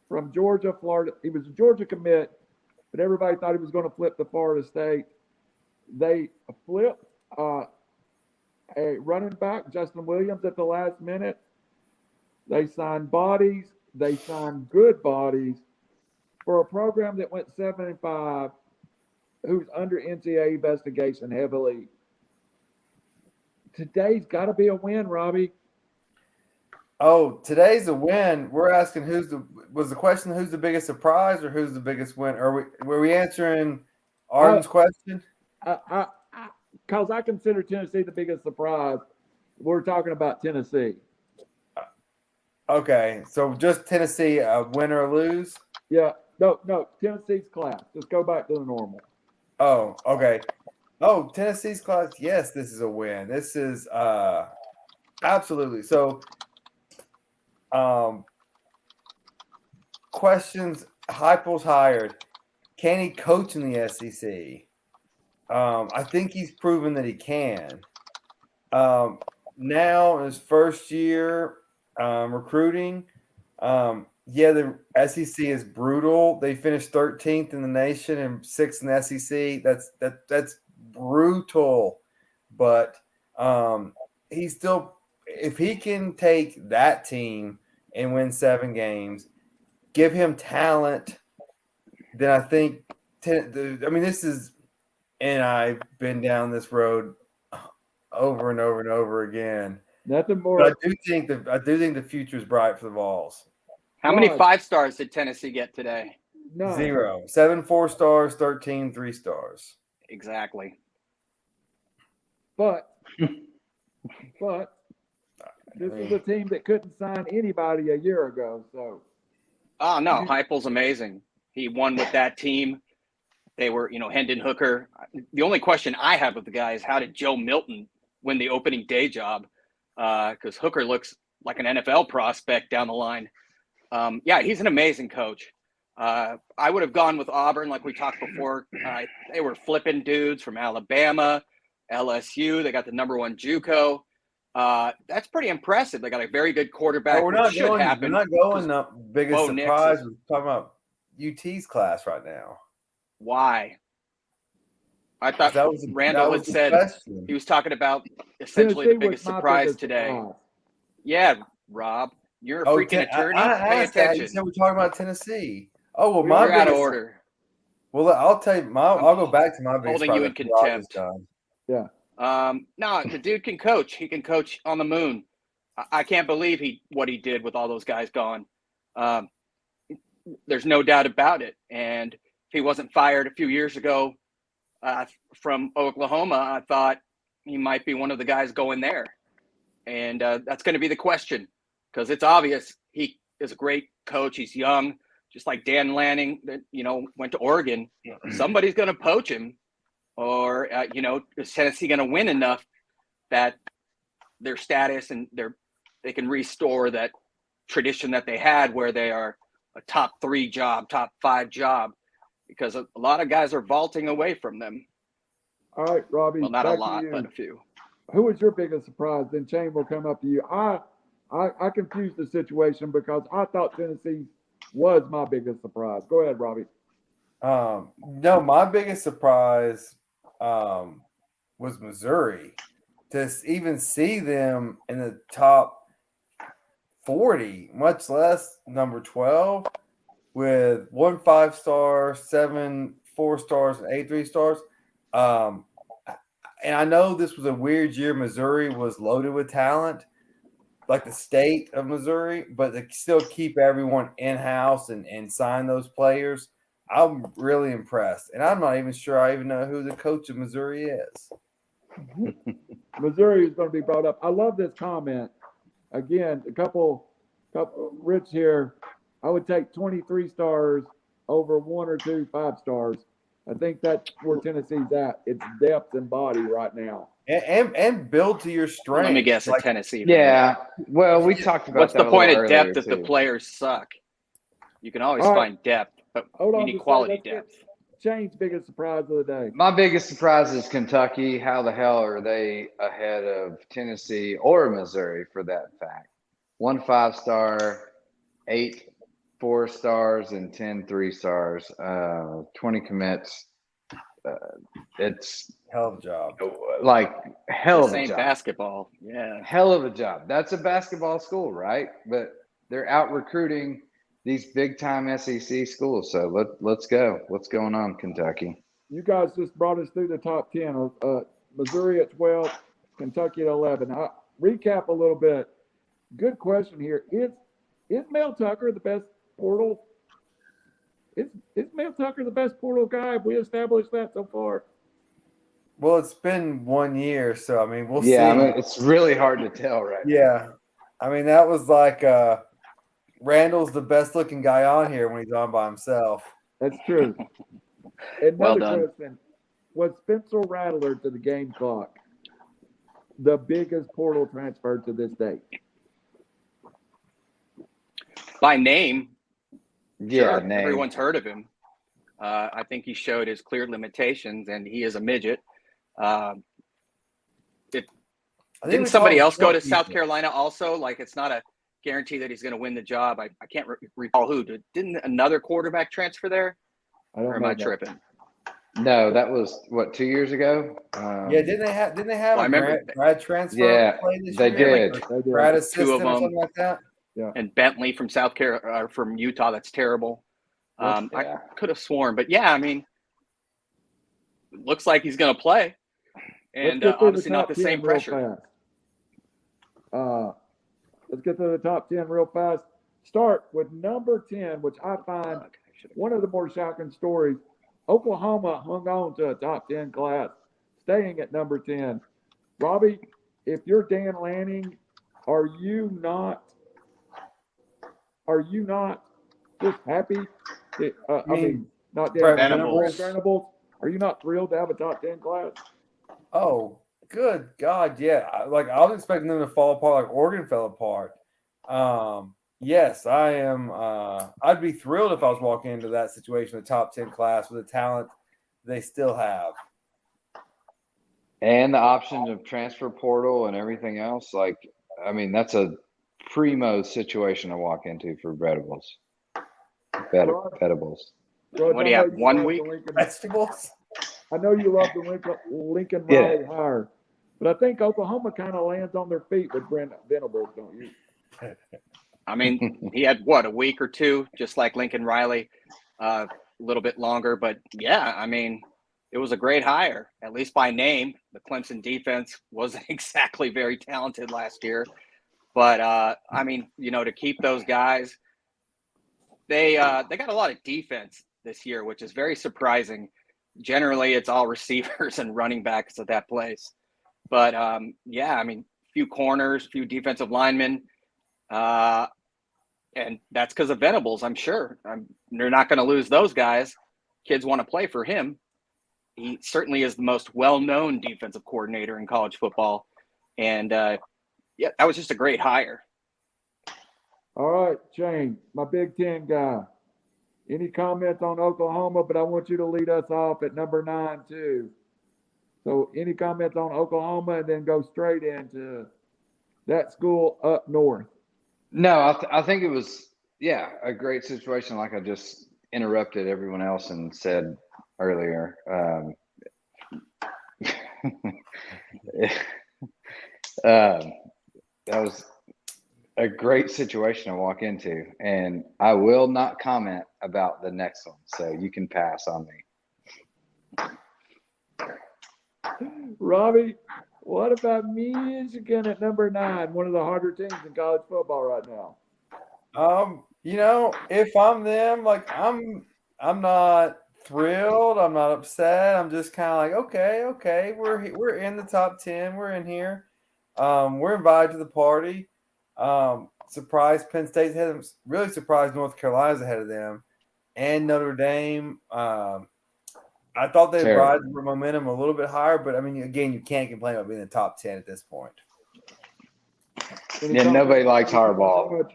from Georgia, Florida. He was a Georgia commit, but everybody thought he was going to flip to Florida State. They flipped a running back, Justin Williams, at the last minute. They signed bodies. They signed good bodies for a program that went 7-5, who's under NCAA investigation heavily. Today's got to be a win, Robbie. Oh, today's a win. We're asking was the question who's the biggest surprise or who's the biggest win? Were we answering Arden's question? Because I consider Tennessee the biggest surprise. We're talking about Tennessee. Okay, so just Tennessee, win or lose? Yeah, no, Tennessee's class. Just go back to the normal. Oh, okay. Oh, Tennessee's class. Yes, this is a win. This is absolutely. So, questions. Heupel's hired. Can he coach in the SEC? I think he's proven that he can. Now in his first year recruiting, the SEC is brutal. They finished 13th in the nation and 6th in the SEC. That's brutal. But he's still, if he can take that team and win 7 games, give him talent, then I think. This is, and I've been down this road over and over and over again. Nothing more. But I do think the future is bright for the Vols. How many 5-stars did Tennessee get today? No. 0. 7 4-stars, 13 3-stars. Exactly. But this is a team that couldn't sign anybody a year ago. So. Oh no, Heupel's amazing. He won with that team. They were, Hendon Hooker. The only question I have with the guy is how did Joe Milton win the opening day job? Because Hooker looks like an NFL prospect down the line. He's an amazing coach. I would have gone with Auburn, like we talked before. They were flipping dudes from Alabama, LSU. They got the number 1 JUCO. That's pretty impressive. They got a very good quarterback. We're not going the biggest Bo surprise. We're talking about UT's class right now. Why? I thought Randall had said question. he was talking about essentially the biggest surprise today. Surprise. Yeah, Rob, you're a freaking attorney. Pay attention. You said we're talking about Tennessee. Oh well, You're out of order. Well, I'll tell you. I'll go back to my biggest holding you in contempt. Yeah. No, the dude can coach. He can coach on the moon. I can't believe what he did with all those guys gone. There's no doubt about it. And if he wasn't fired a few years ago from Oklahoma, I thought he might be one of the guys going there. And that's going to be the question, because it's obvious he is a great coach. He's young, just like Dan Lanning that, went to Oregon. Somebody's going to poach him. Or, is Tennessee going to win enough that their status and they can restore that tradition that they had where they are a top 3 job, top 5 job, because a lot of guys are vaulting away from them. All right, Robbie. Well, not a lot, but a few. Who was your biggest surprise? Then Shane will come up to you. I confused the situation because I thought Tennessee was my biggest surprise. Go ahead, Robbie. No, my biggest surprise was Missouri. To even see them in the top 40, much less number 12, with 1 5-star, 7 4-stars, and 8 3-stars. And I know this was a weird year. Missouri was loaded with talent, like the state of Missouri, but they still keep everyone in-house and sign those players. I'm really impressed. And I'm not even sure I even know who the coach of Missouri is. Missouri is going to be brought up. I love this comment. Again, a couple Rich here. I would take 23 stars over 1 or 2 5-stars. I think that's where Tennessee's at. It's depth and body right now. And build to your strength. Let me guess, at Tennessee. Yeah. Well, we talked about what's that the point a of little depth if earlier, the too. players suck? You can always All right. find depth, but Hold you on need just a quality second. depth. Shane's biggest surprise of the day? My biggest surprise is Kentucky. How the hell are they ahead of Tennessee or Missouri for that fact? 1 5-star, 8 4-stars, and 10 3-stars. 20 commits. It's Hell of a job. like hell This of a ain't job. basketball. Yeah. Hell of a job. That's a basketball school, right? But they're out recruiting these big time SEC schools. So let's go. What's going on, Kentucky? You guys just brought us through the top 10. Missouri at 12, Kentucky at 11. Recap a little bit. Good question here. Is Mel Tucker the best portal? Is Mel Tucker the best portal guy? Have we established that so far? Well, it's been 1 year, so I mean, we'll see. I mean, it's really hard to tell right now. Yeah. I mean, that was like Randall's the best looking guy on here when he's on by himself. That's true. Another Well done. question. Was Spencer Rattler to the game clock the biggest portal transfer to this date? By name, Yeah, sure, name. everyone's heard of him. I think he showed his clear limitations, and he is a midget. I think Didn't we somebody saw else go to people. South Carolina also? Like, it's not a guarantee that he's going to win the job. I can't recall who. Didn't another quarterback transfer there? I don't Or am know I that. tripping? No, that was what, 2 years ago? Yeah, didn't they have Well, I a remember- grad transfer Yeah, play this they year? did. Like They a did. grad Two assistant of or them. something like that? And Bentley from from Utah. That's terrible. Yeah. I could have sworn, but yeah, I mean, it looks like he's going to play, and Let's get through obviously not top the 10 same real pressure. fast. Let's get to the top 10 real fast. Start with number 10, which I find one of the more shocking stories. Oklahoma hung on to a top 10 class, staying at number 10. Robbie, if you're Dan Lanning, are you not just happy? I mean, not Dan Lanning, Venables. Venables. Are you not thrilled to have a top 10 class? Oh, good God, yeah. I was expecting them to fall apart like Oregon fell apart. Yes, I am. I'd be thrilled if I was walking into that situation, the top 10 class with the talent they still have. And the option of transfer portal and everything else. Like, I mean, that's a primo situation to walk into for Vegetables. Vegetables. George, What do I you know have, 1 love the week? Lincoln- Vegetables? I know you love the Lincoln Yeah. Riley hire, but I think Oklahoma kind of lands on their feet with Brent Venables, don't you? I mean, he had a week or two, just like Lincoln Riley, a little bit longer. But yeah, I mean, it was a great hire, at least by name. The Clemson defense wasn't exactly very talented last year, but I mean, to keep those guys, they got a lot of defense this year, which is very surprising. Generally, it's all receivers and running backs at that place, but yeah, I mean, few corners, few defensive linemen. And that's because of Venables, I'm sure. They're not going to lose those guys. Kids want to play for him. He certainly is the most well-known defensive coordinator in college football. And, yeah, that was just a great hire. All right, Shane, my Big Ten guy. Any comments on Oklahoma? But I want you to lead us off at number 9, too. So any comments on Oklahoma and then go straight into that school up north? No, I think it was, a great situation. Like I just interrupted everyone else and said earlier. That was a great situation to walk into, and I will not comment about the next one. So you can pass on me. Robbie, what about Michigan at number 9, one of the harder teams in college football right now? If I'm them, like I'm not thrilled. I'm not upset. I'm just kind of like, okay, we're in the top 10. We're in here. We're invited to the party. Surprised Penn State's ahead of them. Really surprised North Carolina's ahead of them, and Notre Dame. I thought they'd ride the momentum a little bit higher, but I mean, again, you can't complain about being in the top 10 at this point. Yeah, nobody likes Harbaugh.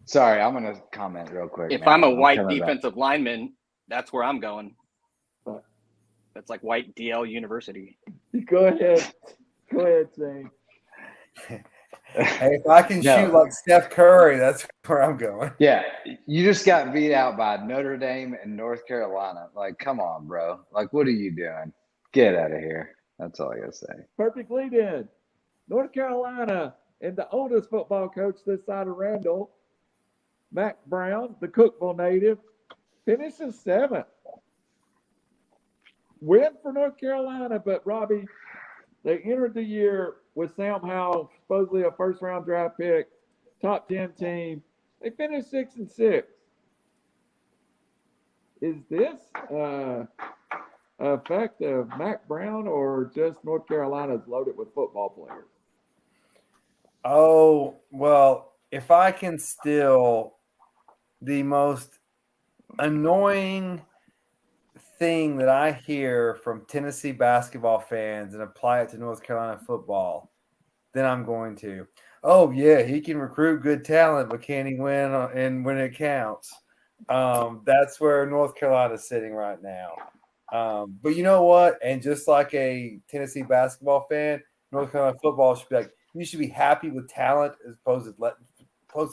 Sorry, I'm going to comment real quick. If man. I'm a white coming back. defensive lineman, that's where I'm going. That's like white DL University. Go ahead. Go ahead, Shane. Hey, if I can No. shoot like Steph Curry, that's where I'm going. Yeah, you just got beat out by Notre Dame and North Carolina. Like, come on, bro. Like, what are you doing? Get out of here. That's all I gotta say. Perfect lead in. North Carolina and the oldest football coach this side of Randall, Mac Brown, the Cookville native, finishes 7th. Win for North Carolina, but Robbie, they entered the year with Sam Howell, supposedly a first-round draft pick, top 10 team. They finished 6-6. Is this effect of Mac Brown or just North Carolina's loaded with football players? Oh, well, if I can steal the most annoying thing that I hear from Tennessee basketball fans and apply it to North Carolina football, then I'm going to. Oh, yeah, he can recruit good talent, but can he win and when it counts? That's where North Carolina is sitting right now. But you know what? And just like a Tennessee basketball fan, North Carolina football should be like, you should be happy with talent as opposed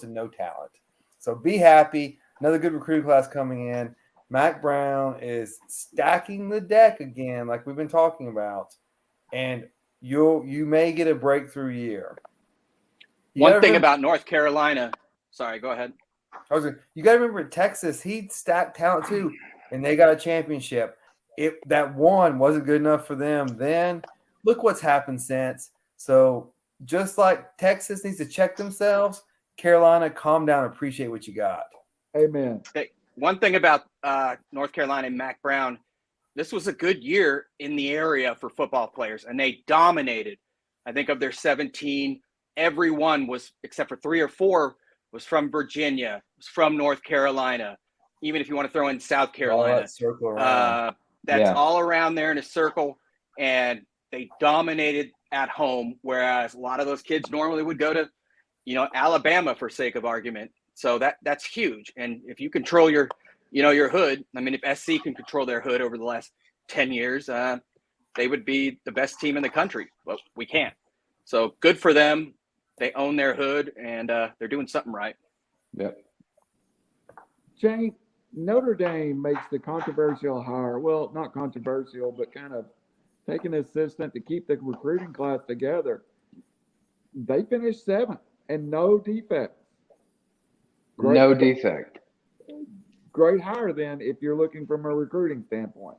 to no talent. So be happy. Another good recruiting class coming in. Mac Brown is stacking the deck again, like we've been talking about, and you may get a breakthrough year. One thing about North Carolina. Sorry, go ahead. You got to remember Texas. He stacked talent too, and they got a championship. That one wasn't good enough for them. Then look what's happened since. So just like Texas needs to check themselves, Carolina, calm down, appreciate what you got. Amen. One thing about North Carolina and Mac Brown, this was a good year in the area for football players, and they dominated. I think of their 17, everyone was, except for 3 or 4, was from Virginia, was from North Carolina. Even if you want to throw in South Carolina, that's all around there in a circle, and they dominated at home. Whereas a lot of those kids normally would go to, Alabama for sake of argument. So that's huge. And if you control your hood, I mean, if SC can control their hood over the last 10 years, they would be the best team in the country. But we can't. So good for them. They own their hood, and they're doing something right. Yep. Shane, Notre Dame makes the controversial hire. Well, not controversial, but kind of take an assistant to keep the recruiting class together. They finished 7th and no defect. No defect. Great hire then if you're looking from a recruiting standpoint.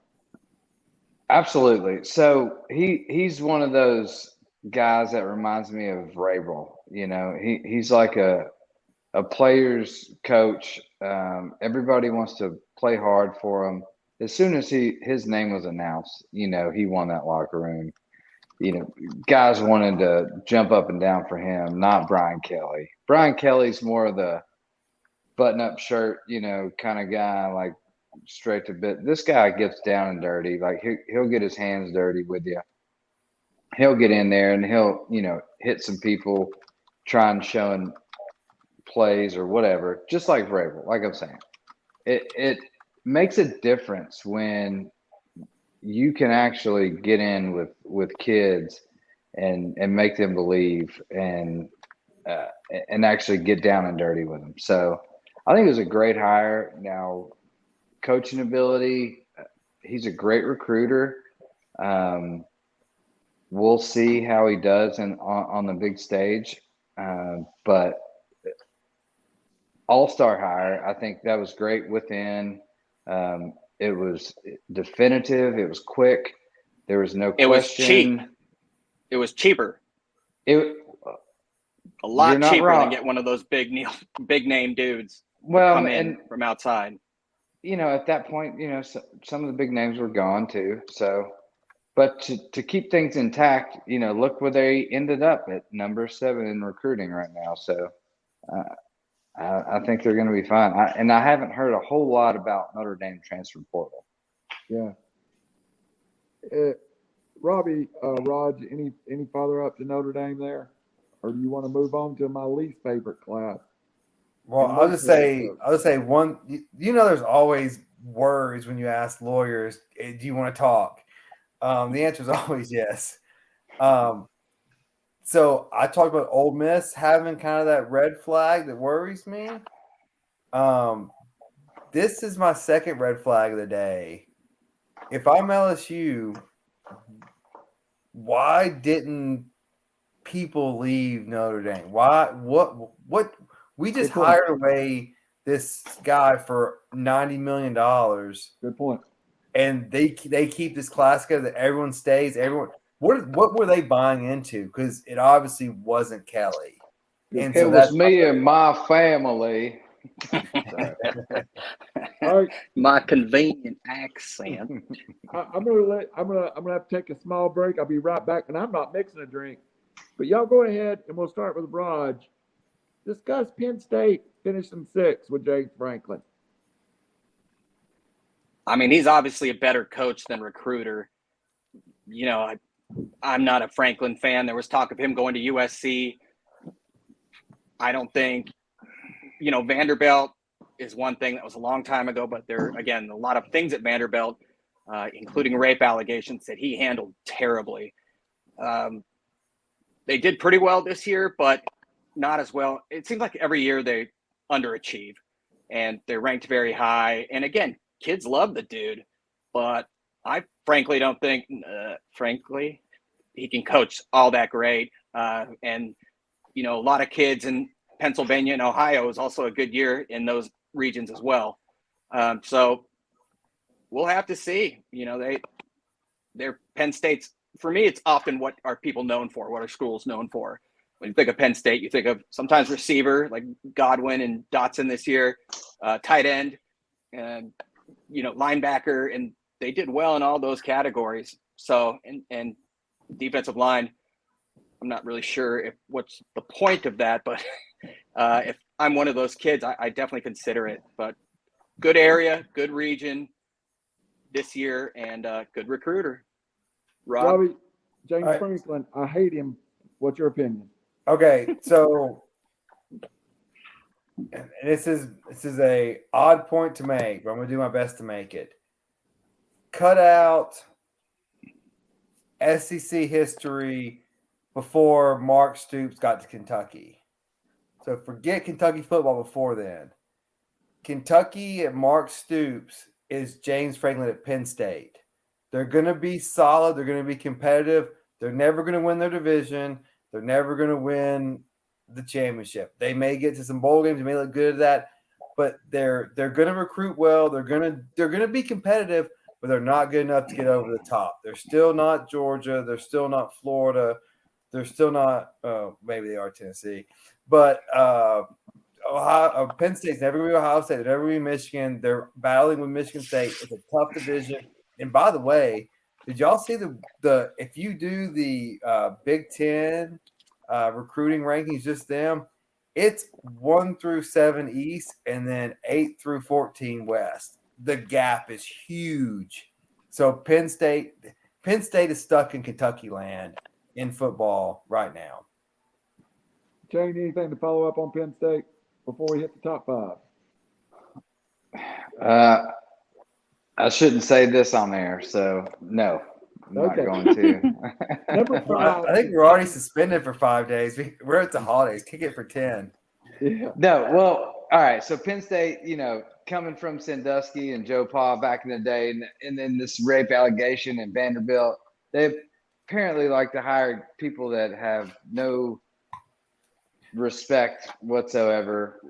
Absolutely. So he's one of those guys that reminds me of Randall. He's like a player's coach. Everybody wants to play hard for him. As soon as his name was announced, he won that locker room. Guys wanted to jump up and down for him, not Brian Kelly. Brian Kelly's more of the button-up shirt, kind of guy, like straight to bit. This guy gets down and dirty. Like he'll get his hands dirty with you. He'll get in there and he'll, hit some people, trying showing plays or whatever. Just like Randall, like I'm saying, it makes a difference when you can actually get in with kids and make them believe and actually get down and dirty with them. So I think it was a great hire. Now, coaching ability, he's a great recruiter. We'll see how he does on the big stage. But all-star hire, I think that was great within. It was definitive. It was quick. There was no question. It was cheap. It was cheaper. A lot cheaper than get one of those big name dudes. Come in from outside. At that point, some of the big names were gone too. So, but to keep things intact, look where they ended up at number 7 in recruiting right now. So, I think they're going to be fine. I haven't heard a whole lot about Notre Dame transfer portal. Yeah. Robbie, Raj, any follow up to Notre Dame there, or do you want to move on to my least favorite class? Well, I'll just say one. There's always worries when you ask lawyers, "Do you want to talk?" The answer is always yes. So I talked about Ole Miss having kind of that red flag that worries me. This is my second red flag of the day. If I'm LSU, why didn't people leave Notre Dame? Why? What? We just Good point. hired away this guy for $90 million, Good point. and they keep this class together that everyone stays. Everyone, what were they buying into? Because it obviously wasn't Kelly. And It so was that's me and my family. Sorry. All right, My convenient accent. I'm gonna have to take a small break. I'll be right back, and I'm not mixing a drink, but y'all go ahead, and we'll start with Raj. Discuss Penn State finishing sixth with James Franklin. I mean, he's obviously a better coach than recruiter. You know, I'm not a Franklin fan. There was talk of him going to USC. I don't think, Vanderbilt is one thing that was a long time ago, but there, again, a lot of things at Vanderbilt, including rape allegations, that he handled terribly. They did pretty well this year, but not as well. It seems like every year they underachieve, and they're ranked very high. And again, kids love the dude, but I frankly don't think, he can coach all that great. And, a lot of kids in Pennsylvania and Ohio is also a good year in those regions as well. So we'll have to see. They're Penn State's, for me, it's often what are people known for, what are schools known for. When you think of Penn State, you think of sometimes receiver like Godwin and Dotson this year, tight end, and linebacker, and they did well in all those categories. So and defensive line, I'm not really sure if what's the point of that, but if I'm one of those kids, I definitely consider it. But good area, good region this year, and good recruiter. Robbie, James All right. Franklin, I hate him. What's your opinion? Okay, so and this is a odd point to make, but I'm gonna do my best to make it. Cut out SEC history before Mark Stoops got to Kentucky. So forget Kentucky football before then. Kentucky at Mark Stoops is James Franklin at Penn State. They're going to be solid. They're going to be competitive. They're never going to win their division. They're never going to win the championship. They may get to some bowl games. They may look good at that, but they're going to recruit well. They're going to be competitive, but they're not good enough to get over the top. They're still not Georgia. They're still not Florida. They're still not. Maybe they are Tennessee, but Penn State's never going to be Ohio State. They're never going to be Michigan. They're battling with Michigan State. It's a tough division. And by the way, did y'all see the if you do the Big Ten recruiting rankings, just them, it's 1 through 7 East and then 8 through 14 West. The gap is huge. So Penn State is stuck in Kentucky land in football right now. Jane, anything to follow up on Penn State before we hit the top five? I shouldn't say this on air, so no, I'm Okay. not going to. Number five. I think we're already suspended for 5 days. We're at the holidays. Kick it for 10. Yeah. No, well, all right. So Penn State, coming from Sandusky and Joe Pa back in the day, and then this rape allegation in Vanderbilt, they apparently like to hire people that have no respect whatsoever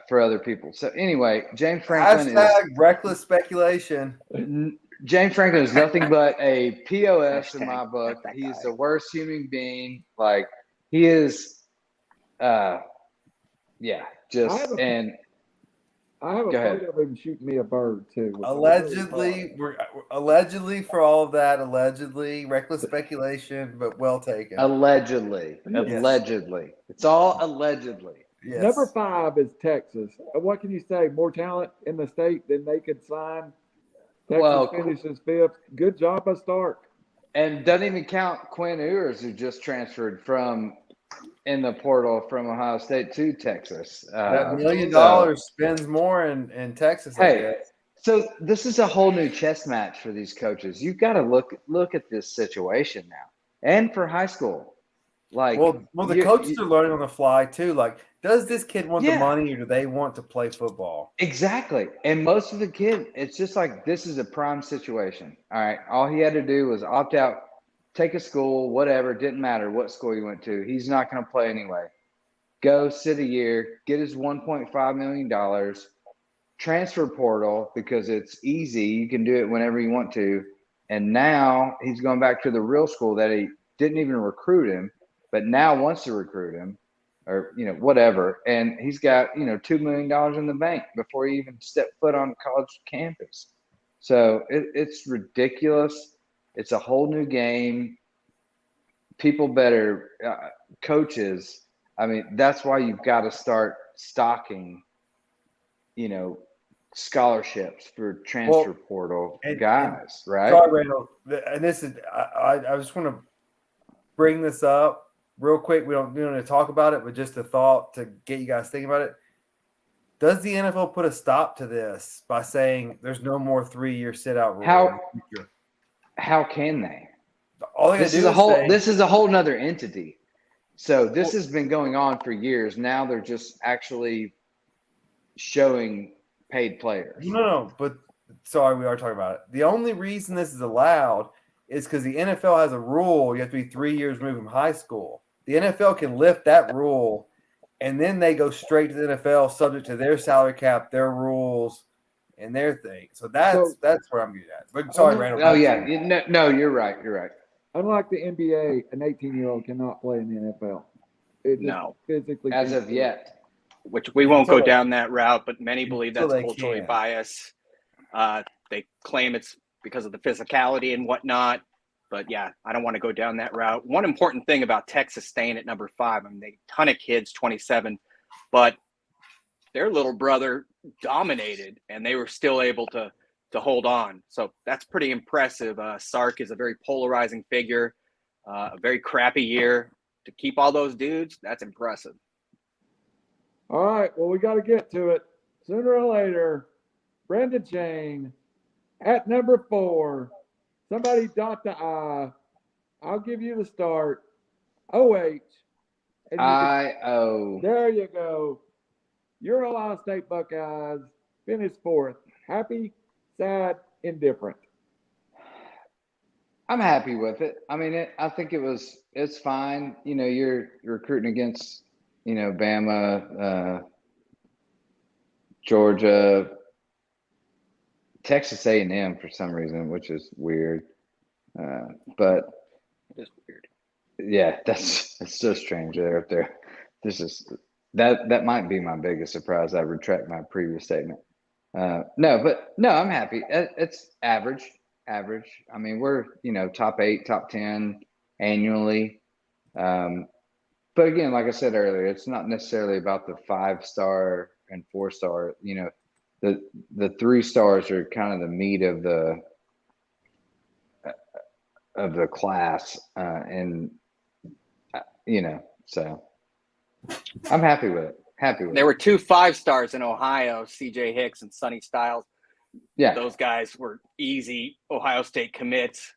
for other people. So anyway, James Franklin # reckless speculation. James Franklin is nothing but a POS in my book. He's the worst human being. Like he is, I have a Go ahead. photo of him shooting me a bird too. which I'm Allegedly, really proud allegedly for all of that, allegedly reckless speculation, but well taken. allegedly. It's all allegedly. Yes. Number 5 is Texas. What can you say? More talent in the state than they could sign. Texas Well, finishes 5th. Good job by Stark. And doesn't even count Quinn Ewers, who just transferred in the portal from Ohio State to Texas. That $1 million spends more in Texas. Hey, So this is a whole new chess match for these coaches. You've got to look at this situation now, and for high school, like well, the coaches are learning on the fly too. Like, does this kid want the Yeah. money, or do they want to play football? Exactly. And most of the kids, it's just like this is a prime situation. All right. All he had to do was opt out, take a school, whatever. Didn't matter what school he went to. He's not going to play anyway. Go sit a year, get his $1.5 million, transfer portal because it's easy. You can do it whenever you want to. And now he's going back to the real school that he didn't even recruit him, but now wants to recruit him. Or, whatever. And he's got, $2 million in the bank before he even stepped foot on college campus. So it's ridiculous. It's a whole new game. People better, coaches. I mean, that's why you've got to start stocking, scholarships for transfer portal guys, right? Sorry, Randall. And this is, I just want to bring this up real quick. We don't need to talk about it, but just a thought to get you guys thinking about it. Does the NFL put a stop to this by saying there's no more 3-year sit-out rule? How can they? All they This is a whole nother entity. So this has been going on for years. Now they're just actually showing paid players. No, but sorry, we are talking about it. The only reason this is allowed is because the NFL has a rule. You have to be 3 years removed from high school. The NFL can lift that rule, and then they go straight to the NFL, subject to their salary cap, their rules, and their thing. So that's where I'm getting at. But sorry, Randall. Oh yeah, no, you're right. You're right. Unlike the NBA, an 18-year-old cannot play in the NFL. No, physically as of yet. Which we won't go down that route, but many believe that's they culturally can. biased. They claim it's because of the physicality and whatnot. But yeah, I don't want to go down that route. One important thing about Texas staying at number 5, I mean, they ton of kids, 27, but their little brother dominated, and they were still able to hold on. So that's pretty impressive. Sark is a very polarizing figure, a very crappy year. To keep all those dudes, that's impressive. All right, well, we got to get to it. Sooner or later, Brandon Chain at number 4. Somebody dot the I. I'll give you the start. OH. I-O. There you go. Your Ohio State Buckeyes finished 4th. Happy, sad, indifferent. I'm happy with it. I mean, I think it's fine. You're recruiting against, Bama, Georgia, Texas A&M for some reason, which is weird. But It is weird. yeah, it's so strange. They're up there. That might be my biggest surprise. I retract my previous statement. No, I'm happy. It's average. I mean, we're, top 8, top 10 annually. But again, like I said earlier, it's not necessarily about the 5-star and 4-star. The 3 stars are kind of the meat of the class, and so I'm happy with it. There were 2 5-stars in Ohio, CJ Hicks and Sonny Styles. Yeah, Those guys were easy Ohio State commits.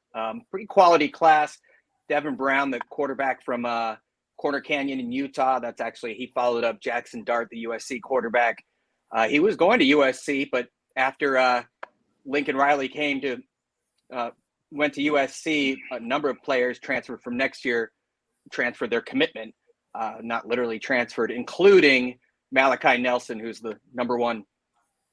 Pretty quality class. Devon Brown, the quarterback from Corner Canyon in Utah. He followed up Jackson Dart, the USC quarterback. He was going to USC, but after Lincoln Riley went to USC, a number of players transferred from next year, transferred their commitment, not literally transferred, including Malachi Nelson, who's the number 1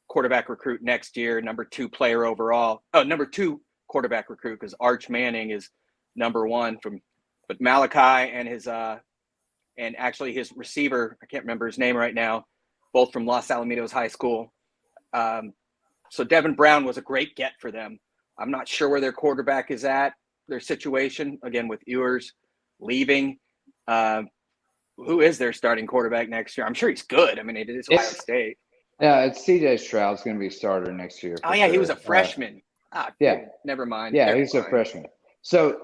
quarterback recruit next year, number 2 player overall. Oh, number 2 quarterback recruit, because Arch Manning is number 1 but Malachi and his receiver, I can't remember his name right now, both from Los Alamitos High School. So Devon Brown was a great get for them. I'm not sure where their quarterback is at, their situation, again, with Ewers leaving. Who is their starting quarterback next year? I'm sure he's good. I mean, it is Ohio State. Yeah, it's C.J. Stroud's going to be starter next year. Oh, yeah, he was a freshman. Yeah. Never mind. Yeah, he's a freshman. So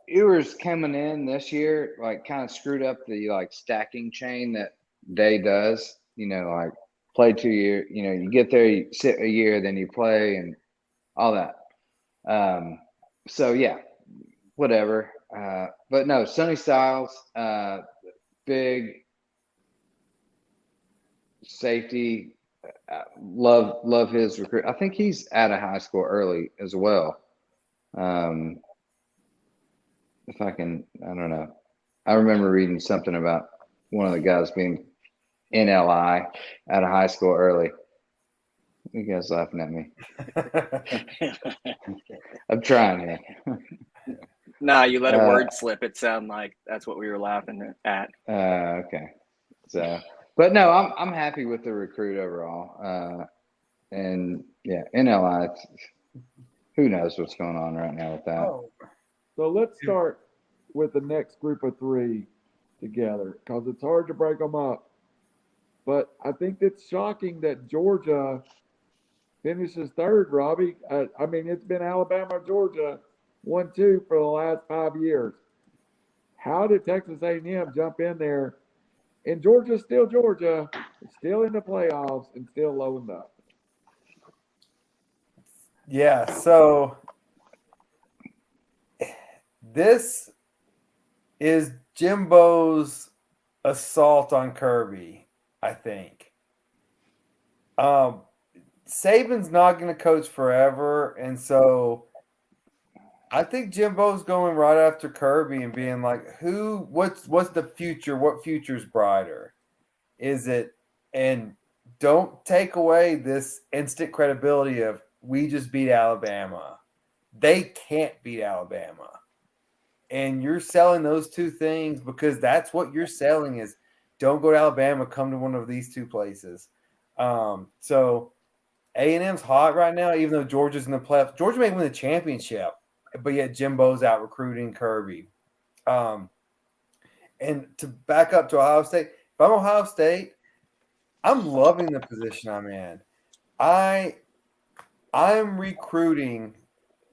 Ewers coming in this year, kind of screwed up the, stacking chain that Day does. play 2 years. You know, you get there, you sit a year, then you play, and all that. So yeah, whatever. But no, Sonny Styles, big safety. Love his recruit. I think he's out of high school early as well. If I don't know. I remember reading something about one of the guys being NLI out of high school early. You guys laughing at me? I'm trying here. Nah, you let a word slip. It sounded like that's what we were laughing at. Okay. So, but no, I'm happy with the recruit overall. And yeah, NLI, who knows what's going on right now with that. Oh, So let's start with the next group of three together because it's hard to break them up. But I think it's shocking that Georgia finishes third, Robbie. I mean, it's been Alabama, Georgia, 1-2 for the last 5 years. How did Texas A&M jump in there? And Georgia's still Georgia, still in the playoffs, and still low up. yeah. So this is Jimbo's assault on Kirby, I think. Saban's not going to coach forever, and so I think Jimbo's going right after Kirby and being like, what's the future? What future's brighter? Is it? And don't take away this instant credibility of we just beat Alabama. They can't beat Alabama. And you're selling those two things because that's what you're selling is don't go to Alabama, come to one of these two places. So A&M's hot right now, even though Georgia's in the playoffs. Georgia may win the championship, but yet Jimbo's out recruiting Kirby. And to back up to Ohio State, if I'm Ohio State, I'm loving the position I'm in. I'm recruiting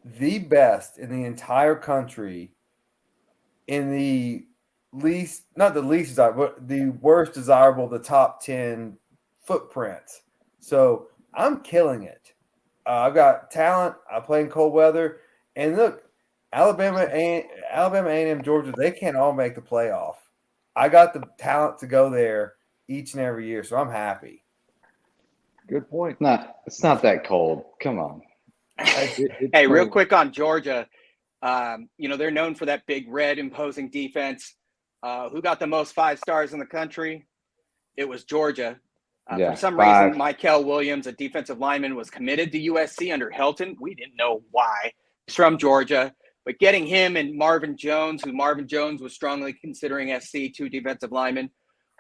the best in the entire country in the least, not the least desirable, but the worst desirable, the top 10 footprints. So I'm killing it. I've got talent. I play in cold weather. And look, Alabama, A&M, Georgia, they can't all make the playoff. I got the talent to go there each and every year, so I'm happy. Good point. It's not that cold. Come on. Hey, real quick on Georgia. They're known for that big red imposing defense. Who got the most 5 stars in the country? It was Georgia. For some reason, Michael Williams, a defensive lineman, was committed to USC under Helton. We didn't know why. He's from Georgia. But getting him and Marvin Jones, who Marvin Jones was strongly considering SC, 2 defensive linemen,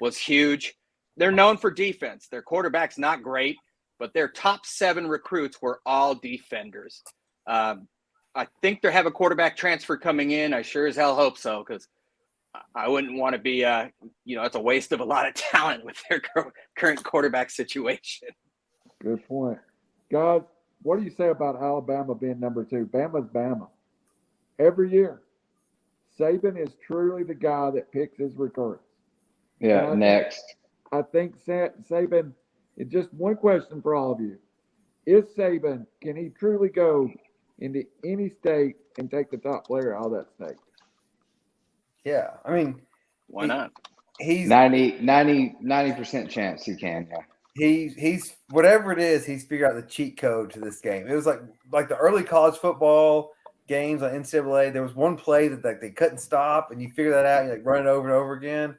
was huge. They're known for defense. Their quarterback's not great, but their top 7 recruits were all defenders. I think they have a quarterback transfer coming in. I sure as hell hope so, because I wouldn't want to be, it's a waste of a lot of talent with their current quarterback situation. Good point. Guys, what do you say about Alabama being number 2? Bama's Bama. Every year. Saban is truly the guy that picks his recruits. Yeah, next. I think Saban, it's just one question for all of you. Is Saban, can he truly go into any state and take the top player out of that state? Yeah, I mean, why not? He's 90% chance he can. Yeah. He's whatever it is, he's figured out the cheat code to this game. It was like the early college football games on NCAA. There was one play that they couldn't stop, and you figure that out. You run it over and over again.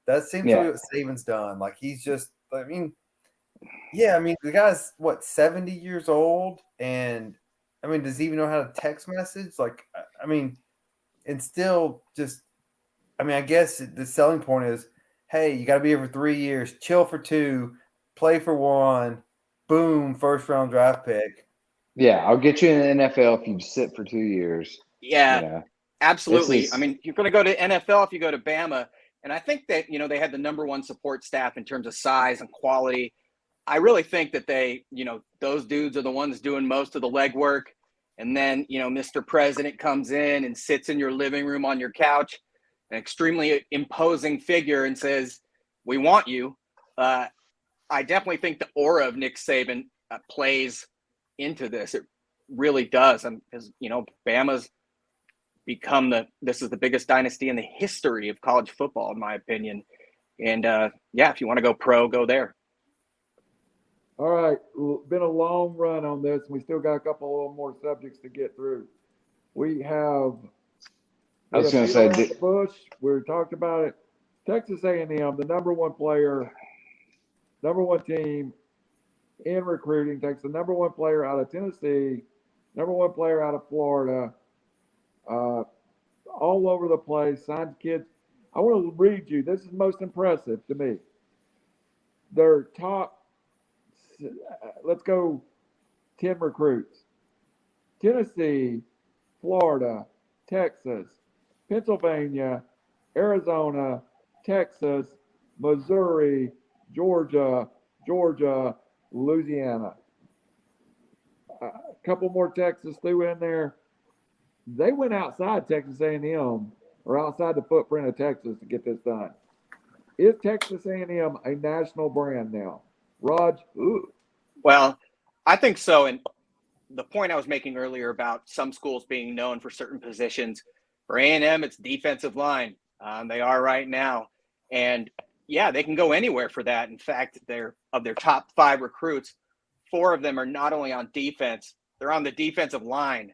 That seems to be what Saban's done. He's just, the guy's 70 years old, and does he even know how to text message? And still just. I guess the selling point is, hey, you got to be here for 3 years, chill for 2, play for 1, boom, first round draft pick. Yeah, I'll get you in the NFL if you sit for 2 years. Yeah, absolutely. You're going to go to NFL if you go to Bama. And I think that, they had the number 1 support staff in terms of size and quality. I really think that they, those dudes are the ones doing most of the legwork. And then, Mr. President comes in and sits in your living room on your couch, an extremely imposing figure, and says, we want you. I definitely think the aura of Nick Saban plays into this. It really does. Because, Bama's become this is the biggest dynasty in the history of college football, in my opinion. And if you want to go pro, go there. All right, been a long run on this. We still got a couple more subjects to get through. We have. I was going to say, Bush. We talked about it. Texas A&M, the number one team in recruiting, takes the number one player out of Tennessee, number one player out of Florida, all over the place, signs kids. I want to read you. This is most impressive to me. Their top, let's go 10 recruits. Tennessee, Florida, Texas, Pennsylvania, Arizona, Texas, Missouri, Georgia, Louisiana. A couple more Texas threw in there. They went outside Texas A&M or outside the footprint of Texas to get this done. Is Texas A&M a national brand now? Raj? Ooh. Well, I think so. And the point I was making earlier about some schools being known for certain positions, for A&M, it's defensive line. They are right now. And they can go anywhere for that. In fact, of their top 5 recruits, 4 of them are not only on defense, they're on the defensive line,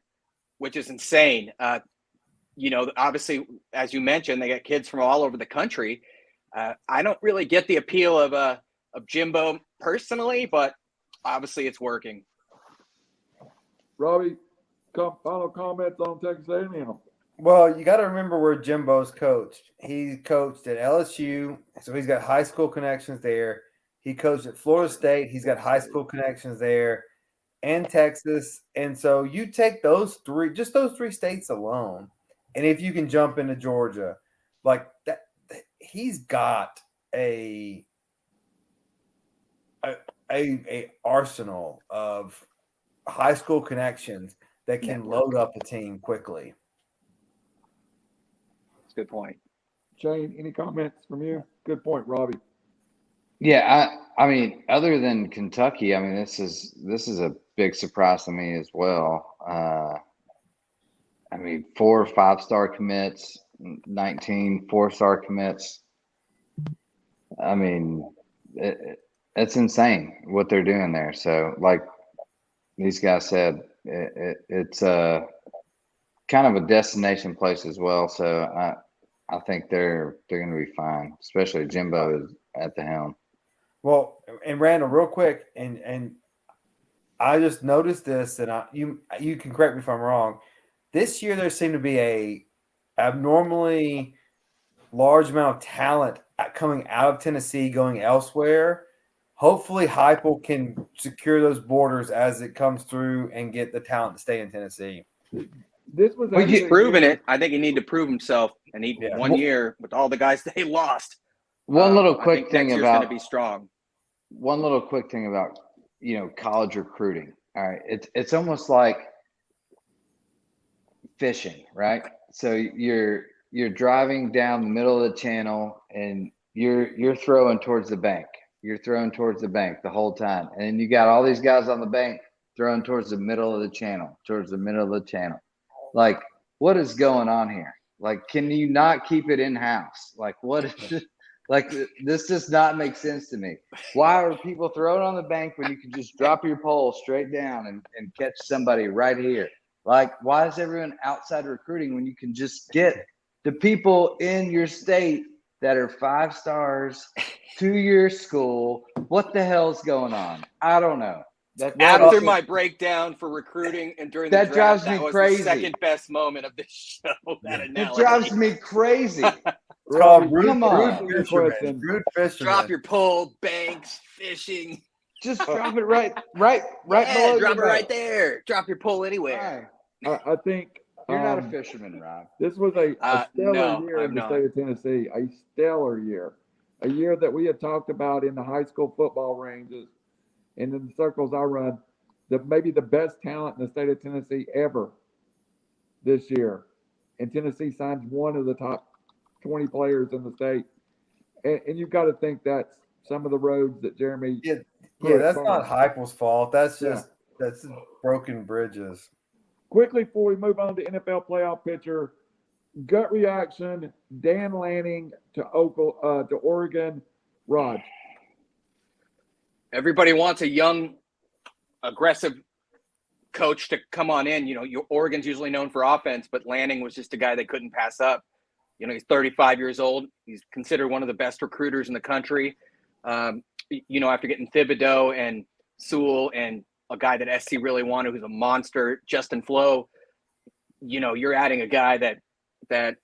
which is insane. Obviously, as you mentioned, they got kids from all over the country. I don't really get the appeal of Jimbo personally, but obviously it's working. Robbie, final comments on Texas A&M. Well, you got to remember where Jimbo's coached. He coached at LSU, so he's got high school connections there. He coached at Florida State. He's got high school connections there, and Texas. And so you take those 3 states alone, and if you can jump into Georgia, like that, he's got a arsenal of high school connections that can load up a team quickly. Good point. Shane, any comments from you? Good point, Robbie. Yeah, I mean, other than Kentucky, I mean, this is a big surprise to me as well. I mean, 4 5-star commits, 19 4-star commits. I mean, it's insane what they're doing there. So, like these guys said, it's kind of a destination place as well. So I think they're going to be fine, especially Jimbo is at the helm. Well, and Randall, real quick, and I just noticed this, and you can correct me if I'm wrong. This year there seemed to be a abnormally large amount of talent coming out of Tennessee, going elsewhere. Hopefully, Heupel can secure those borders as it comes through and get the talent to stay in Tennessee. This was he's proven it. I think he needed to prove himself, and 1 year with all the guys they lost. One little quick thing about going to be strong. One little quick thing about college recruiting. All right, it's almost like fishing, right? So you're driving down the middle of the channel and you're throwing towards the bank. You're throwing towards the bank the whole time, and then you got all these guys on the bank throwing towards the middle of the channel, Like, what is going on here? Like, can you not keep it in house? Like, what is this? Like, this does not make sense to me. Why are people throwing on the bank when you can just drop your pole straight down and catch somebody right here? Like, why is everyone outside recruiting when you can just get the people in your state that are 5 stars to your school? What the hell's going on? I don't know. After my breakdown for recruiting and during the draft, drives me that was crazy. The second best moment of this show. That analogy. It drives me crazy. Come on. Rude fisherman. Drop your pole, banks, fishing. Just drop it right below. Drop it right there. Drop your pole anywhere. I think you're not a fisherman, Rob. This was a stellar year I'm in the not. state of Tennessee. A stellar year. A year that we had talked about in the high school football ranges and in the circles I run, maybe the best talent in the state of Tennessee ever this year. And Tennessee signs one of the top 20 players in the state. And you've got to think that's some of the roads that Jeremy. Yeah, Pruitt that's burned. not Heupel's fault. That's Yeah. just that's broken bridges. Quickly before we move on to NFL playoff pitcher, gut reaction: Dan Lanning to Oregon. Rod. Everybody wants a young, aggressive coach to come on in. Oregon's usually known for offense, but Lanning was just a guy they couldn't pass up. He's 35 years old. He's considered one of the best recruiters in the country. After getting Thibodeau and Sewell and a guy that SC really wanted, who's a monster, Justin Flo, you're adding a guy that they're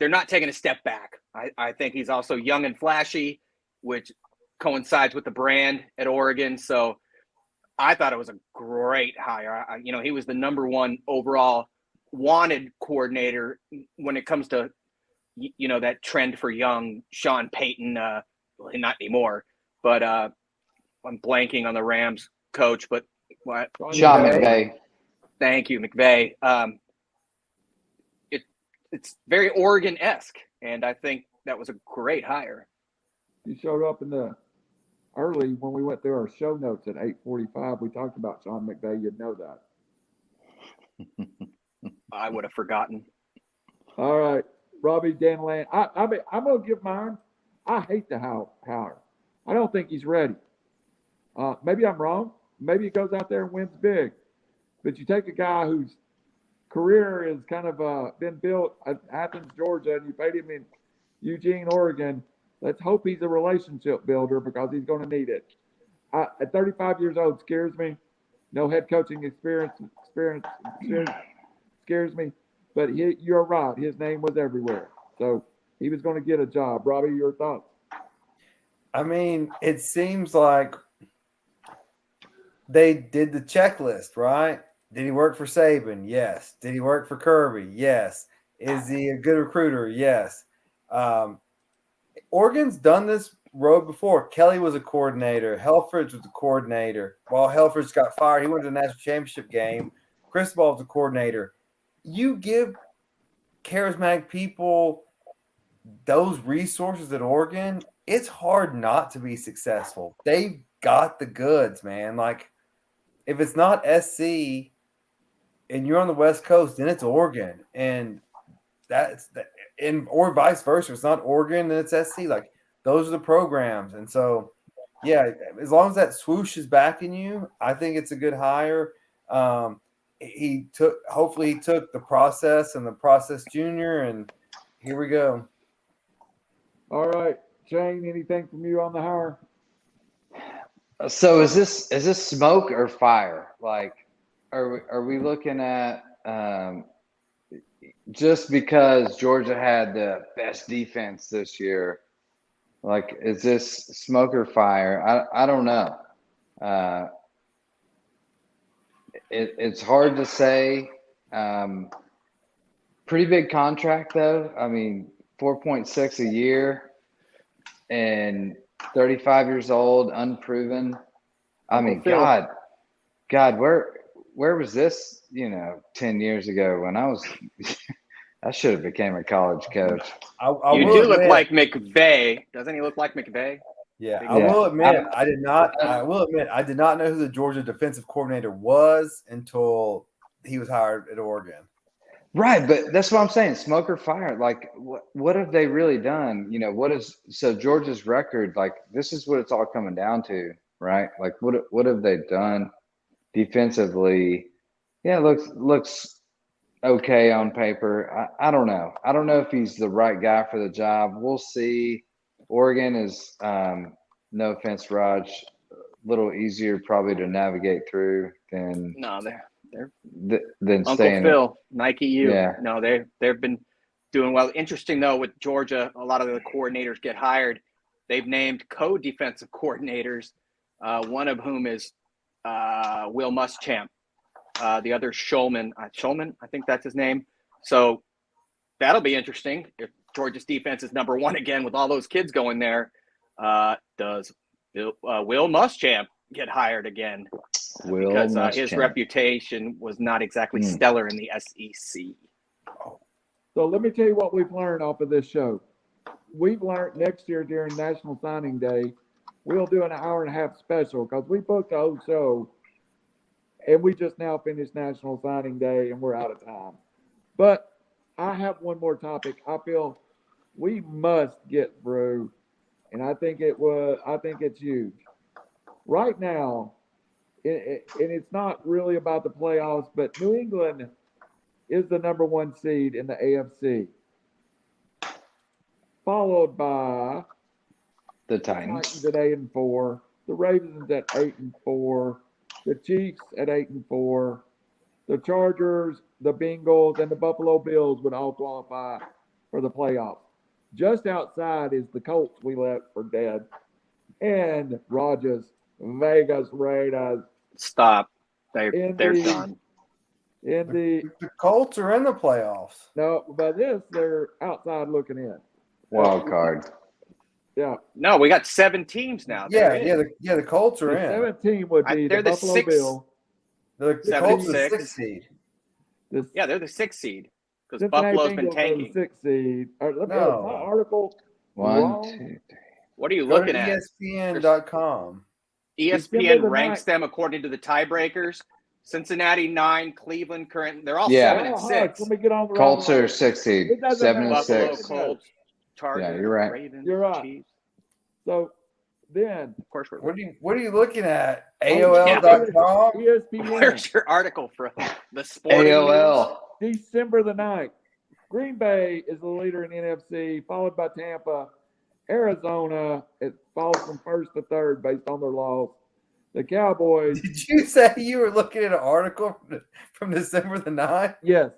not taking a step back. I think he's also young and flashy, which coincides with the brand at Oregon. So I thought it was a great hire. He was the number one overall wanted coordinator when it comes to, that trend for young Sean Payton, not anymore, but I'm blanking on the Rams coach, but what? Sean McVay. Thank you, McVay. It's very Oregon-esque, and I think that was a great hire. You showed up in the early when we went through our show notes at 8:45. We talked about Sean McVay. You'd know that. I would have forgotten. All right, Robbie, Dan Lanning. I'm going to give mine. I hate the hire. I don't think he's ready. Maybe I'm wrong. Maybe he goes out there and wins big. But you take a guy whose career is kind of been built at Athens, Georgia, and you paid him in Eugene, Oregon. Let's hope he's a relationship builder because he's going to need it. At 35 years old, scares me. No head coaching experience scares me. But you're right. His name was everywhere. So he was going to get a job. Robbie, your thoughts? I mean, it seems like they did the checklist, right? Did he work for Saban? Yes. Did he work for Kirby? Yes. Is he a good recruiter? Yes. Oregon's done this road before. Kelly was a coordinator. Helfrich was a coordinator. While Helfrich got fired, he went to the national championship game. Cristobal was a coordinator. You give charismatic people those resources at Oregon, it's hard not to be successful. They've got the goods, man. Like, if it's not SC and you're on the West Coast, then it's Oregon. And or vice versa. It's not Oregon, then it's SC. Like, those are the programs. And so, yeah, as long as that swoosh is backing you, I think it's a good hire. Hopefully he took the process and the process junior, and here we go. All right, Shane, anything from you on the hire? So is this smoke or fire? Like, are we looking at just because Georgia had the best defense this year? Like, is this smoke or fire? I don't know. It's hard to say. Pretty big contract though. I mean, 4.6 a year and 35 years old, unproven. I mean, God, where was this, 10 years ago when I should have became a college coach. You do look like McVay. Doesn't he look like McVay? Yeah, I will admit I did not know who the Georgia defensive coordinator was until he was hired at Oregon. Right, but that's what I'm saying. Smoke or fire? Like, what have they really done? So Georgia's record? Like, this is what it's all coming down to, right? Like, what have they done defensively? Yeah, looks okay on paper. I don't know. I don't know if he's the right guy for the job. We'll see. Oregon is, no offense, Raj, a little easier probably to navigate through than than Uncle staying. Phil, Nike U. Yeah. No, they've been doing well. Interesting though, with Georgia, a lot of the coordinators get hired. They've named co-defensive coordinators, one of whom is Will Muschamp. The other Schulman, I think that's his name. So that'll be interesting. If Georgia's defense is number one again with all those kids going there, does Will Muschamp get hired again? Because his reputation was not exactly stellar in the SEC. So let me tell you what we've learned off of this show. we've learned next year during National Signing Day, we'll do an hour and a half special because we booked a whole show and we just now finished National Signing Day and we're out of time. But I have one more topic I feel we must get through, and I think it's huge. Right now, and it's not really about the playoffs, but New England is the number one seed in the AFC, followed by The Titans Titans. at 8-4, the Ravens at 8-4, the Chiefs at 8-4, the Chargers, the Bengals, and the Buffalo Bills would all qualify for the playoffs. Just outside is the Colts we left for dead, and Rogers, Vegas Raiders. Stop. They're Indeed. done. In the The Colts are in the playoffs. no, by this they're outside looking in. Wild card. Yeah, No, we got 7 teams now. Yeah, They're in. the Colts are the in. 17 would be They're the the Buffalo sixth. Bill. The 7 Colts and are the 6. 6th seed. The Yeah, they're the 6th seed because Cincinnati Buffalo's been Bengals are the tanking. 6th seed. Let me No. my article. One, Wrong. 2, 3. What are you Go to looking at? ESPN.com. December ESPN the ranks 9th. them according to the tiebreakers. Cincinnati 9, Cleveland current. They're all Yeah. 7 and Oh, hush, 6. let me get on the Colts right are line. 6 seed. It doesn't 7 and matter. Buffalo, 6. Colts, Chargers, you're right. Ravens, You're right. Chiefs. So then Of course, What are you looking at? yeah. AOL.com? ESPN, Where's your article from? The Sporting News? AOL. December the 9th. Green Bay is the leader in the NFC, followed by Tampa. Arizona, it falls from first to third based on their loss. The Cowboys, Did you say you were looking at an article from December the 9th? yes.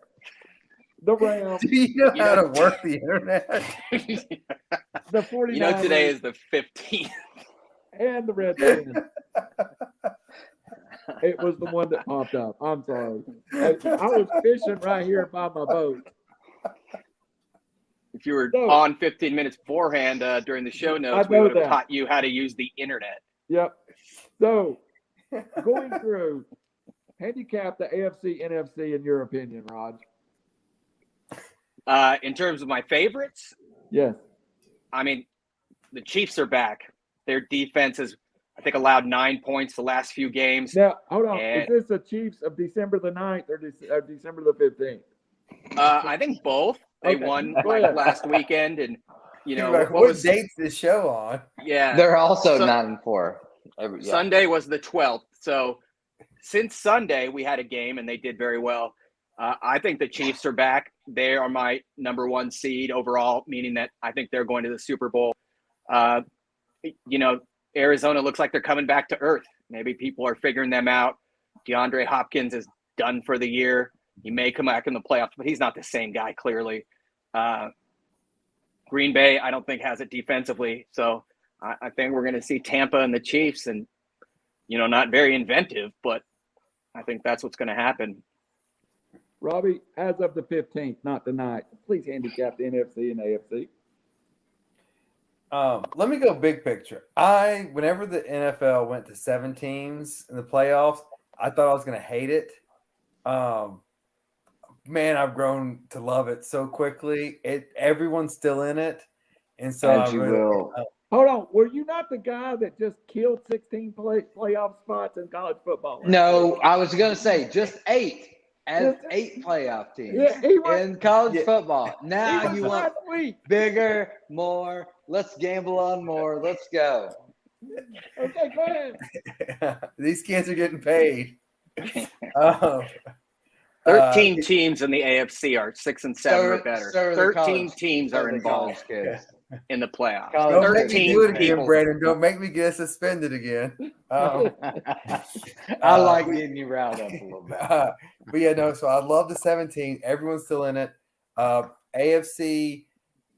The Rams, Do you know You how know- to work the internet? the 49ers, You know, today is the 15th. and the Redskins. It was the one that popped up. I'm sorry. I was fishing right here by my boat. If you were No. on 15 minutes beforehand during the show notes, we know would have that. taught you how to use the internet. Yep. So, going through, handicap the AFC, NFC in your opinion, Raj. In terms of my favorites, Yes. I mean, the Chiefs are back. Their defense has, I think, allowed 9 points the last few games. Now, hold on. And- Is this the Chiefs of December the 9th or December the 15th? I think both. They Okay. won Go ahead. last weekend, and you know Like, what what was date's this show on? yeah. They're also So- 9-4. Sunday was the 12th. So since Sunday, we had a game and they did very well. I think the Chiefs are back. They are my number one seed overall, meaning that I think they're going to the Super Bowl. You know, Arizona looks like they're coming back to earth. Maybe people are figuring them out. DeAndre Hopkins is done for the year. He may come back in the playoffs, but he's not the same guy, clearly. Green Bay, I don't think, has it defensively. So I think we're going to see Tampa and the Chiefs, and, you know, not very inventive, but I think that's what's going to happen. Robbie, as of the 15th, not tonight, please handicap the NFC and AFC. Let me go big picture. Whenever the NFL went to 7 teams in the playoffs, I thought I was going to hate it. Man, I've grown to love it so quickly. Everyone's still in it, and so As you will. Hold on. Were you not the guy that just killed 16 playoff spots in college football? No, I was going to say just 8. As Just- 8 playoff teams Yeah, he was. in college Yeah. football. He Now was you want last week. bigger, more. Let's gamble on more. Let's go. Okay, go ahead. These kids are getting paid. Um, 13 teams in the AFC are 6 and 7 or So- better. so are the 13 college- teams So are the involved college kids. in the playoffs. College Don't make me 13 do it again, people. Brandon. Don't make me get suspended again. I like getting you riled up a little bit. But yeah, no. So I love the 17. Everyone's still in it. AFC,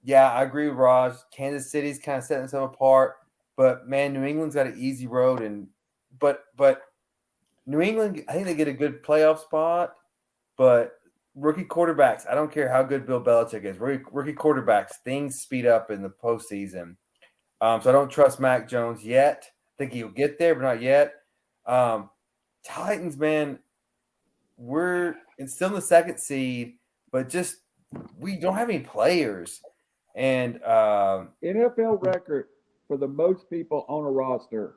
yeah, I agree with Raj. Kansas City's kind of setting themselves apart, but man, New England's got an easy road, and but New England, I think they get a good playoff spot, but rookie quarterbacks, I don't care how good Bill Belichick is. Rookie quarterbacks, things speed up in the postseason. So I don't trust Mac Jones yet. I think he'll get there, but not yet. Titans, man, it's still in the 2nd seed, but just we don't have any players. And NFL record for the most people on a roster,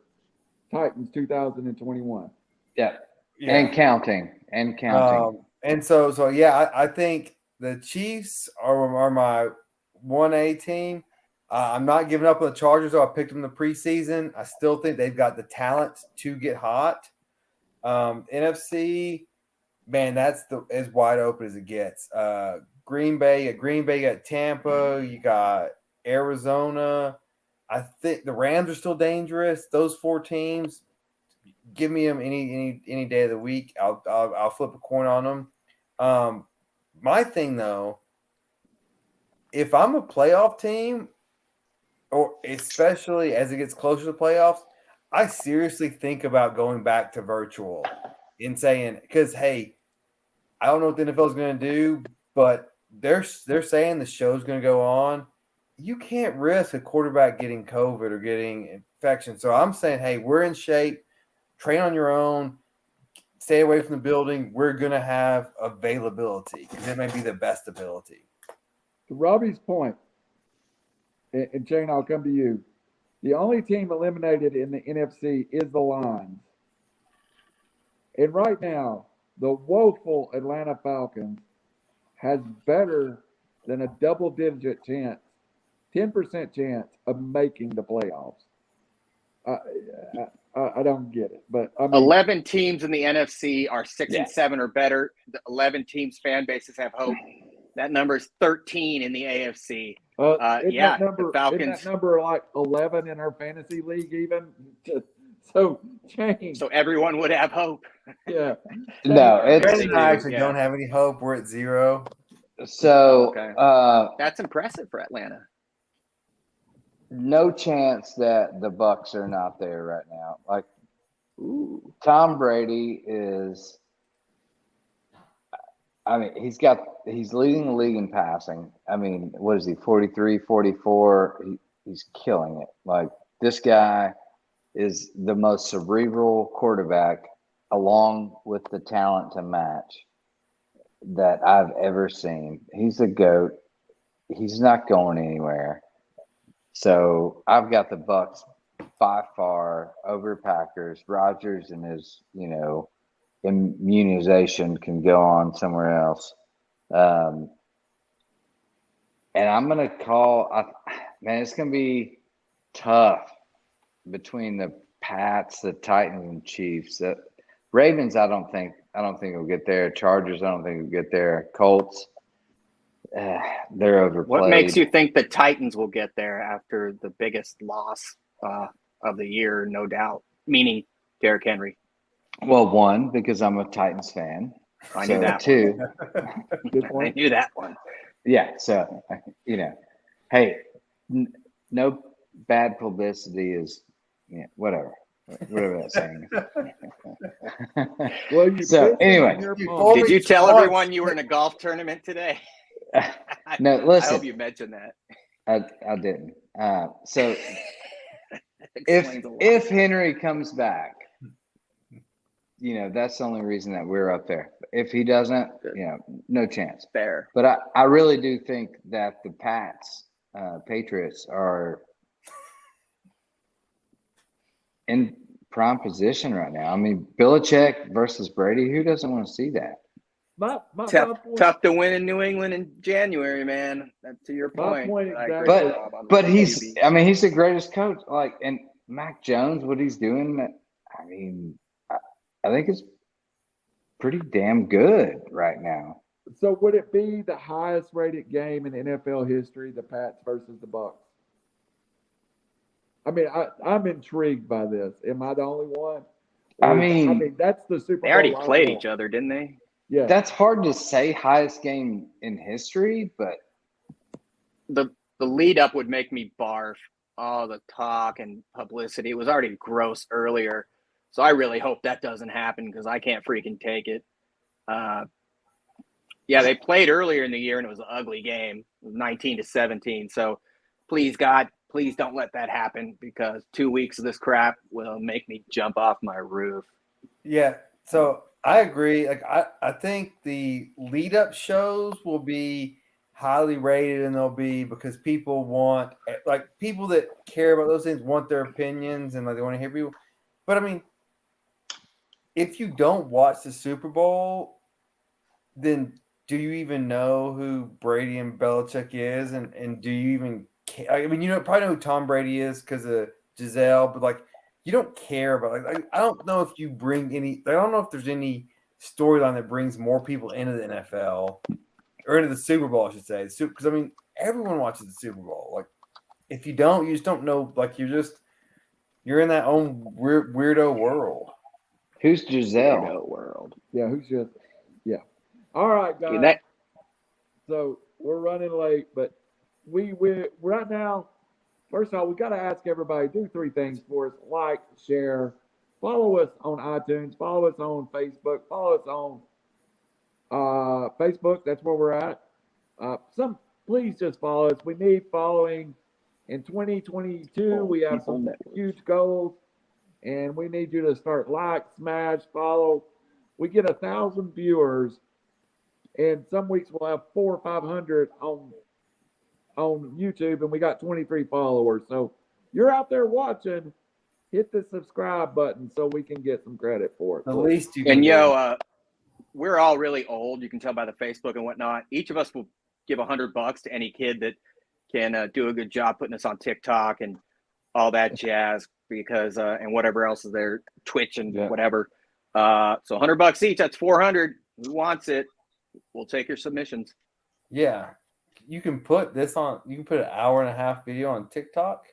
Titans 2021. Yeah. yeah. And counting. And so yeah, I think the Chiefs are my 1A team. I'm not giving up on the Chargers, though. I picked them in the preseason. I still think they've got the talent to get hot. NFC, man, that's as wide open as it gets. Green Bay, you got Tampa, you got Arizona. I think the Rams are still dangerous. Those 4 teams, give me them any day of the week. I'll flip a coin on them. My thing though, if I'm a playoff team, or especially as it gets closer to playoffs, I seriously think about going back to virtual and saying, because hey, I don't know what the NFL is going to do, but they're saying the show's going to go on. You can't risk a quarterback getting COVID or getting infection. So I'm saying, hey, we're in shape. Train on your own. Stay away from the building. We're going to have availability because it may be the best ability. To Robbie's point, and Shane, I'll come to you. The only team eliminated in the NFC is the Lions. And right now, the woeful Atlanta Falcons has better than a double-digit chance, 10% chance of making the playoffs. I don't get it, but I mean, 11 teams in the NFC are 6 Yeah. and 7 or better. The 11 teams fan bases have hope. That number is 13 in the AFC. isn't Yeah, that number, the Falcons. Isn't that number like 11 in our fantasy league even? So, change. So everyone would have hope. Yeah. No, Brandon it's and I actually Yeah. don't have any hope. We're at 0. so Okay. uh That's impressive for Atlanta. no chance that the Bucs are not there right now. Like Ooh. Tom Brady is, I mean, he's leading the league in passing. I mean, what is he, 43, 44? He's killing it. Like, this guy is the most cerebral quarterback, along with the talent to match, that I've ever seen. He's a GOAT. He's not going anywhere. So I've got the Bucs by far over Packers. Rodgers and his, immunization can go on somewhere else. And I'm going to man, it's going to be tough between the Pats, the Titans, and Chiefs. Ravens, I don't think will get there. Chargers, I don't think will get there. Colts, they're overplayed. What makes you think the Titans will get there after the biggest loss of the year, no doubt, meaning Derrick Henry? Well, one, because I'm a Titans fan. I knew that Two, Good I point. knew that one. yeah. So, hey, no bad publicity is, whatever that saying is. Well, you So, pissed anyway. on your You phone. told Did me you tell once. everyone you were in a golf tournament today? No, I listen. hope you mentioned that. I didn't. So Explains a lot. if Henry comes back, that's the only reason that we're up there. If he doesn't, no chance. Fair. But I really do think that the Patriots are in prime position right now. I mean, Belichick versus Brady, who doesn't want to see that? My Tough to win in New England in January, man. That's to your My point. point I agree exactly. with Rob on the But QB. he's the greatest coach. Like, and Mac Jones, what he's doing, I mean, I think it's pretty damn good right now. So would it be the highest rated game in NFL history, the Pats versus the Bucs? I mean, I'm intrigued by this. Am I the only one? I mean, that's the Super Bowl. They already I played want. each other, didn't they? Yeah. That's hard to say, highest game in history, but The lead up would make me barf. All the talk and publicity. It was already gross earlier. So I really hope that doesn't happen because I can't freaking take it. Yeah, they played earlier in the year and it was an ugly game. It was 19-17. So please, God, please don't let that happen because 2 weeks of this crap will make me jump off my roof. Yeah, so I agree. Like I think the lead up shows will be highly rated than they'll be because people want, like, people that care about those things want their opinions and like they want to hear people. But I mean, if you don't watch the Super Bowl, then do you even know who Brady and Belichick is? And do you even care? I mean, probably know who Tom Brady is because of Giselle, but like, you don't care about, like, I don't know if you bring any, I don't know if there's any storyline that brings more people into the NFL or into the Super Bowl, I should say. Because I mean, everyone watches the Super Bowl. Like, if you don't, you just don't know. Like, you're in that own weirdo world. Who's Giselle? Weirdo world. Yeah, yeah. All right, guys. That So we're running late, but we right now. First of all, we got to ask everybody do 3 things for us: like, share, follow us on iTunes, follow us on Facebook, follow us on Facebook. That's where we're at. Please just follow us. We need following. In 2022, we have some huge goals, and we need you to start like, smash, follow. We get 1,000 viewers, and some weeks we'll have 400 or 500 on YouTube, and we got 23 followers. So you're out there watching, hit the subscribe button so we can get some credit for it. The least you can and do. we're all really old. You can tell by the Facebook and whatnot. Each of us will give $100 to any kid that can do a good job putting us on TikTok and all that jazz, because and whatever else is there, Twitch and whatever. So $100 each. That's 400. Who wants it? We'll take your submissions. Yeah. You can put this on. You can put an 1.5-hour video on TikTok.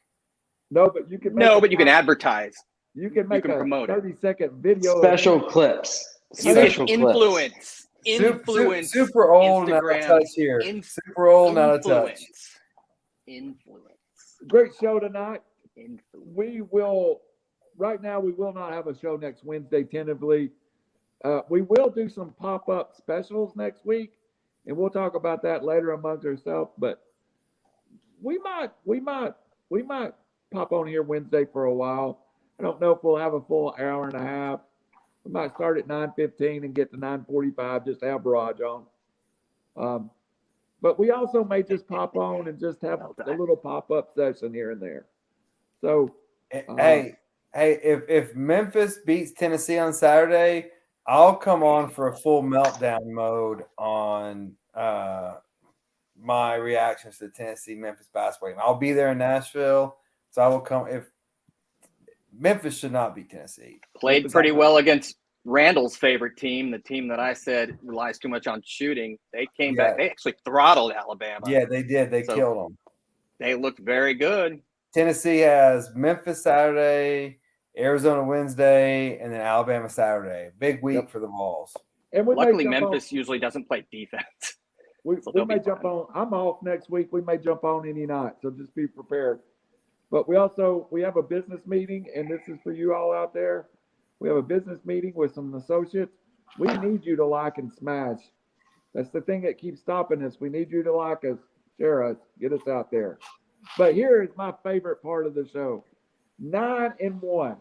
No, but you can. But you can advertise. You can make a 30-second video. Special clips. You can influence. Super old, not a touch here. Super old, not a touch. Influence. Great show tonight. We will. Right now, we will not have a show next Wednesday. Tentatively, we will do some pop-up specials next week, and we'll talk about that later amongst ourselves. But we might pop on here Wednesday for a while. I don't know if we'll have a full hour and a half. We might start at 9:15 and get to 9:45, just have Barrage on. But we also may just pop on and just have a little pop-up session here and there. So, hey, if Memphis beats Tennessee on Saturday, I'll come on for a full meltdown mode on my reactions to the Tennessee-Memphis basketball game. I'll be there in Nashville, so I will come. If Memphis should not beat Tennessee. Played pretty well against Randall's favorite team, the team that I said relies too much on shooting. They came back. They actually throttled Alabama. Yeah, they did. They killed them. They looked very good. Tennessee has Memphis Saturday, Arizona Wednesday, and then Alabama Saturday. Big week for the Vols. And luckily, Memphis usually doesn't play defense. We may jump on. I'm off next week. We may jump on any night, so just be prepared. But we have a business meeting, and this is for you all out there. We have a business meeting with some associates. We need you to like and smash. That's the thing that keeps stopping us. We need you to like us, share us, get us out there. But here is my favorite part of the show. 9-1. I'm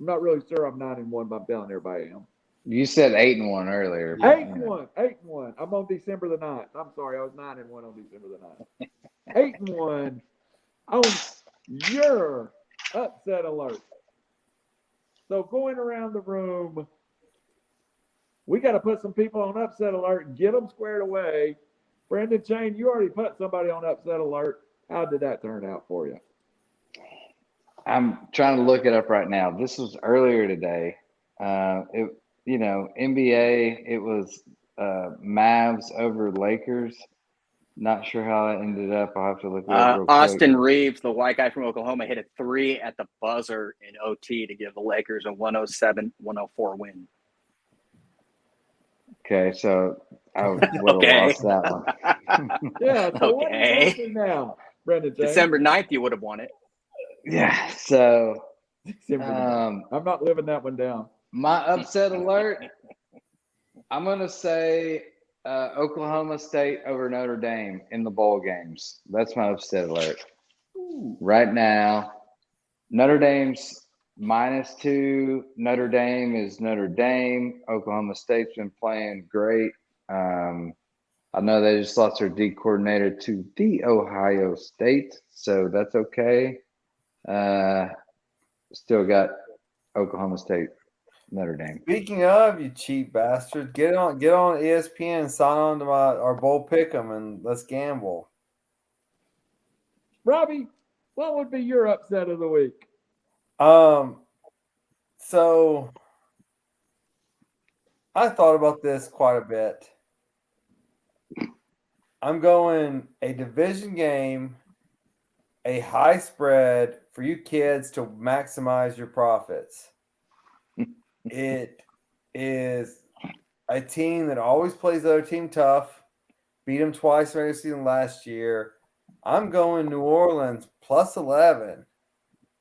not really sure I'm 9-1, but I'm telling everybody I am. You said 8-1 earlier. 8-1. 8-1. I'm on December the 9th. I'm sorry, I was 9-1 on December the 9th. 8-1 on your upset alert. So going around the room, we got to put some people on upset alert and get them squared away. Brandon Chain, you already put somebody on upset alert. How did that turn out for you? I'm trying to look it up right now. This was earlier today. NBA, it was Mavs over Lakers. Not sure how that ended up. I'll have to look it up real quick. Austin Reeves, the white guy from Oklahoma, hit a 3 at the buzzer in OT to give the Lakers a 107-104 win. Okay, so I would have lost that one. Yeah, so what are you talking now, Brendan James? December 9th, you would have won it. Yeah, so I'm not living that one down. My upset alert, I'm going to say Oklahoma State over Notre Dame in the bowl games. That's my upset alert. Right now, Notre Dame's -2. Notre Dame is Notre Dame. Oklahoma State's been playing great. I know they just lost their D coordinator to the Ohio State, so that's okay. Still got Oklahoma State, Notre Dame. Speaking of, you cheap bastard, get on ESPN and sign on to our bowl pick'em and let's gamble. Robbie, what would be your upset of the week? So I thought about this quite a bit. I'm going a division game, a high spread for you kids to maximize your profits. It is a team that always plays the other team tough, beat them twice in the regular season last year. I'm going New Orleans plus 11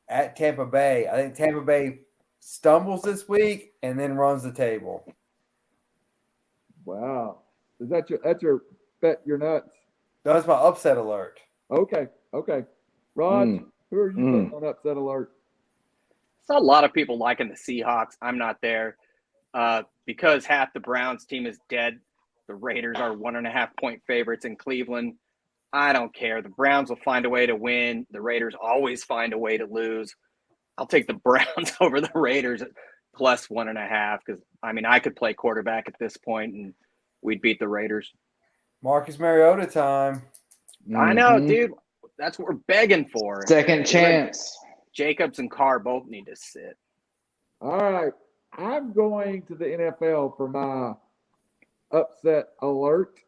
at Tampa Bay. I think Tampa Bay stumbles this week and then runs the table. Wow. That's your bet your nuts? That's my upset alert. Okay. Rod, who are you putting on upset alert? Saw a lot of people liking the Seahawks. I'm not there. Because half the Browns team is dead. The Raiders are 1.5-point favorites in Cleveland. I don't care. The Browns will find a way to win. The Raiders always find a way to lose. I'll take the Browns over the Raiders at plus 1.5 because, I could play quarterback at this point and we'd beat the Raiders. Marcus Mariota time. I know, dude. That's what we're begging for. Second chance. Jacobs and Carr both need to sit. All right. I'm going to the NFL for my upset alert.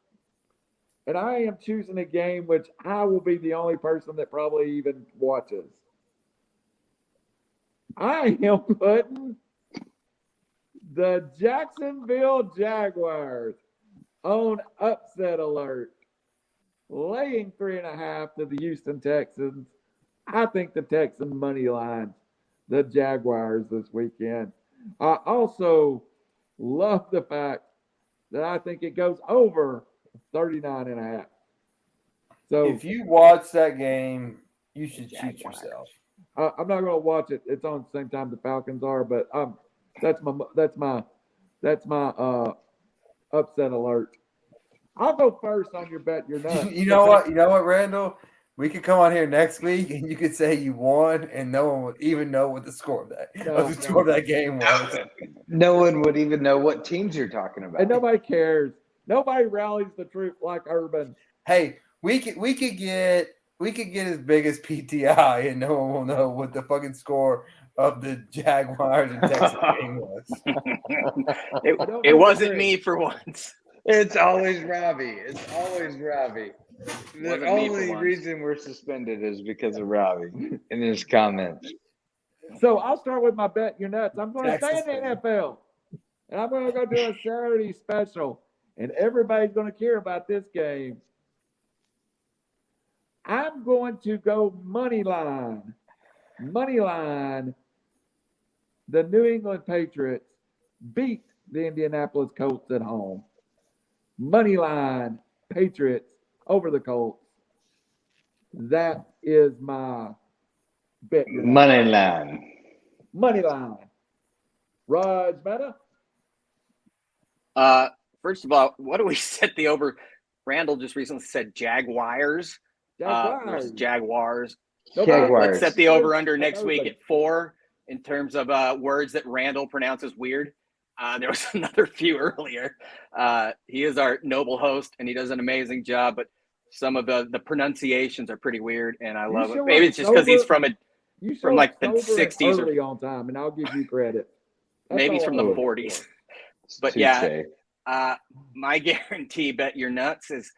And I am choosing a game which I will be the only person that probably even watches. I am putting the Jacksonville Jaguars on upset alert, laying 3.5 to the Houston Texans. I think the Texans money line the Jaguars this weekend. I also love the fact that I think it goes over 39.5. So if you watch that game, you should cheat yourself. I'm not going to watch it. It's on the same time the Falcons are, but that's my upset alert. I'll go first on your bet. You're nuts. You know what, Randall? We could come on here next week and you could say you won, and no one would even know what the score of that game was. No one would even know what teams you're talking about. And nobody cares. Nobody rallies the troop like Urban. Hey, we could get as big as PTI, and no one will know what the fucking score of the Jaguars and Texans game was. It wasn't me for once. It's always Robbie. The Wasn't only reason we're suspended is because of Robbie in his comments. So I'll start with my bet. You're nuts. I'm going to stay in the NFL, and I'm going to go do a Saturday special, and everybody's going to care about this game. I'm going to go money line. The New England Patriots beat the Indianapolis Colts at home. Money line Patriots over the Colts. That is my bet. Money line. Raj Mehta? First of all, what do we set the over? Randall just recently said Jaguars. Versus Jaguars. Let's set the over under next week at 4 in terms of words that Randall pronounces weird. There was another few earlier. He is our noble host, and he does an amazing job, but some of the pronunciations are pretty weird, and I love it. Maybe it's just because he's from like the 60s early on time, and I'll give you credit. Maybe he's from the 40s. But yeah, my guarantee bet you're nuts is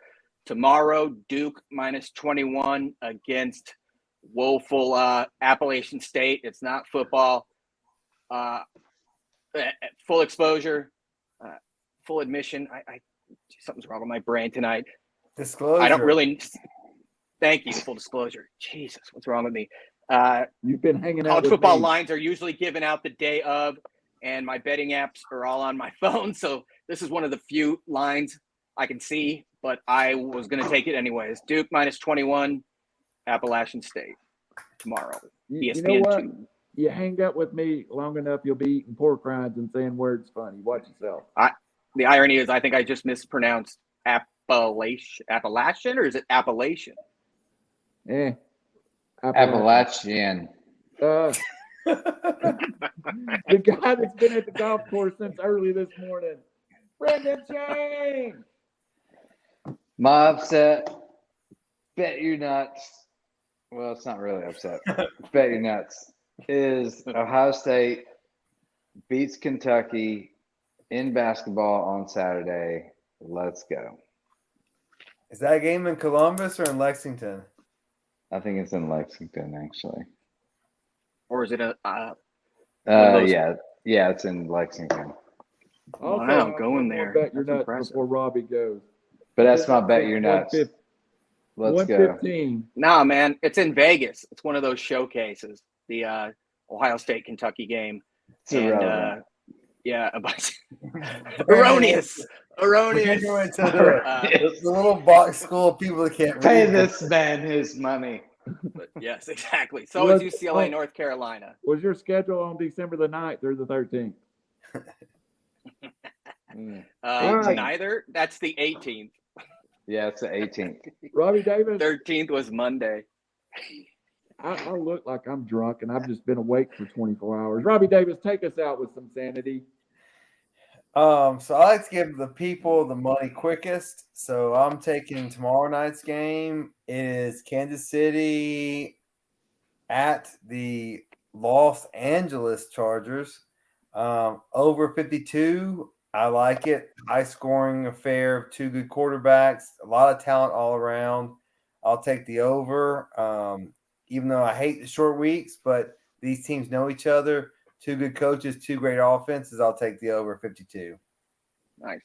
tomorrow Duke minus 21 against woeful Appalachian State. It's not football. Full exposure, full admission. I something's wrong with my brain tonight. Disclosure. I don't really. Thank you. Full disclosure. Jesus, what's wrong with me? You've been hanging out. College football lines are usually given out the day of, and my betting apps are all on my phone. So this is one of the few lines I can see, but I was going to take it anyways. Duke minus 21, Appalachian State tomorrow. ESPN you know what? 2. You hang out with me long enough, you'll be eating pork rinds and saying words funny. Watch yourself. The irony is, I think I just mispronounced Appalachian or is it Appalachian? Appalachian. The guy that's been at the golf course since early this morning, Brendan James. My upset, bet you nuts. Well, it's not really upset. Bet you nuts is Ohio State beats Kentucky in basketball on Saturday. Let's go. Is that a game in Columbus or in Lexington? I think it's in Lexington, actually. Or is it a Yeah, it's in Lexington. Also, Wow, I'm going gonna there. Bet your That's nuts impressive. before Robbie goes. But that's my bet your nuts. Let's go. 115. Nah, man, it's in Vegas. It's one of those showcases, the Ohio State Kentucky game. It's irrelevant. Yeah, erroneous. We're going to the little box school of people that can't Pay read. this man his money. Yes, exactly. So is UCLA, North Carolina. Was your schedule on December the 9th or the 13th? Right. Neither. That's the 18th. Yeah, it's the 18th. Robbie Davis, 13th was Monday. I look like I'm drunk and I've just been awake for 24 hours. Robbie Davis, take us out with some sanity. So I like to give the people the money quickest. So I'm taking tomorrow night's game. It is Kansas City at the Los Angeles Chargers. Over 52. I like it. High scoring affair of two good quarterbacks. A lot of talent all around. I'll take the over. Even though I hate the short weeks, but these teams know each other. Two good coaches, two great offenses. I'll take the over 52. Nice.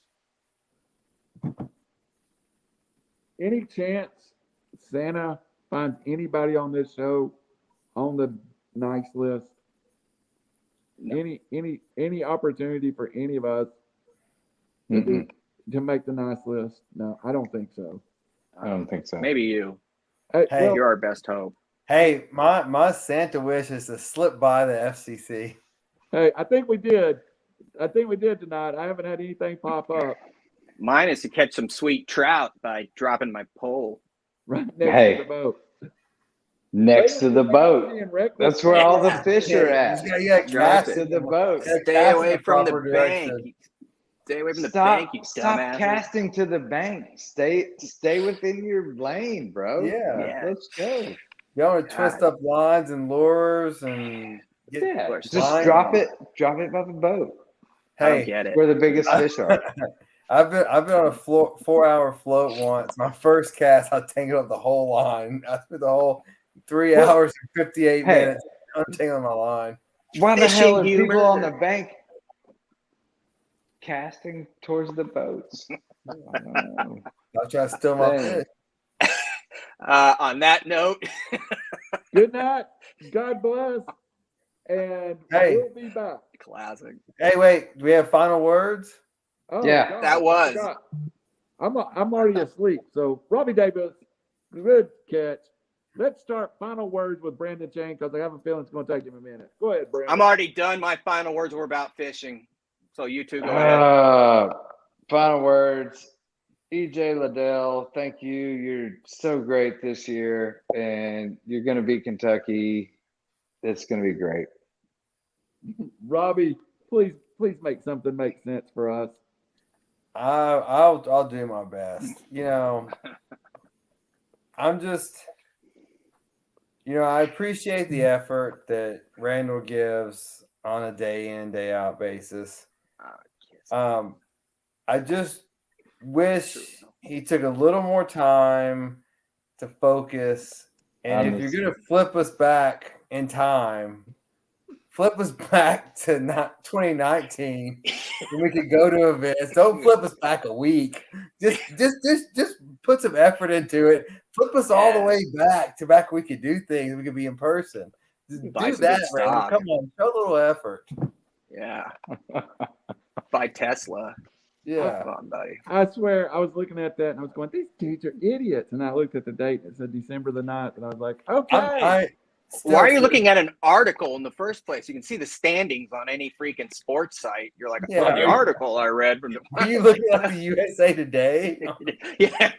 Any chance Santa finds anybody on this show on the nice list? No. Any opportunity for any of us to make the nice list? No, I don't think so. I don't think so. Maybe you. Hey, well, You're our best hope. Hey, my Santa wish is to slip by the FCC. hey, I think we did. Tonight. I haven't had anything pop up Mine is to catch some sweet trout by dropping my pole. right next Hey. to the boat. Next to the boat. Being reckless. That's where all the fish are at. Yeah, Next to the boat. Stay away from the bank. Stay away from the bank, you Stop dumbass. casting to the bank. Stay within your lane, bro. Yeah. Let's go. You want to twist up lines and lures and get Yeah, course. just line. drop it by the boat. I don't Hey, get it. Where the biggest fish are. I've been on a 4-hour float once. My first cast, I tangled up the whole line. I spent the whole 3 hours and 58 Hey. minutes untangling my line. Why the Fishing hell are humor. people on the bank casting towards the boats? I don't know. I'll try to steal my Dang. fish. On that note, Good night. God bless. And Hey. we'll be back. classic. Hey, wait, do we have final words? Oh, Yeah. God, That was. I forgot. I'm already asleep. So Robbie Davis, good catch. Let's start final words with Brandon Chang because I have a feeling it's going to take him a minute. Go ahead, Brandon. I'm already done. My final words were about fishing. So you two go ahead. Final words. EJ Liddell, thank you. You're so great this year, and you're going to beat Kentucky. It's going to be great. Robbie, please make something make sense for us. I'll do my best. I'm just, I appreciate the effort that Randall gives on a day in, day out basis. I just wish he took a little more time to focus. And if you're going to flip us back in time, flip us back to 2019, and we could go to events. Don't flip us back a week. Just put some effort into it. Flip us all the way back to back. We could do things. We could be in person. Just Buy do some that, good Randall. stock. Come on, show a little effort. Yeah. By Tesla. Yeah. Come on, buddy. I swear, I was looking at that and I was going, these dudes are idiots. And I looked at the date and it said December the 9th. And I was like, okay. Why are you looking at an article in the first place? You can see the standings on any freaking sports site. You're like, Yeah, oh, the article I read from the. Are you looking at the USA Today? Yeah,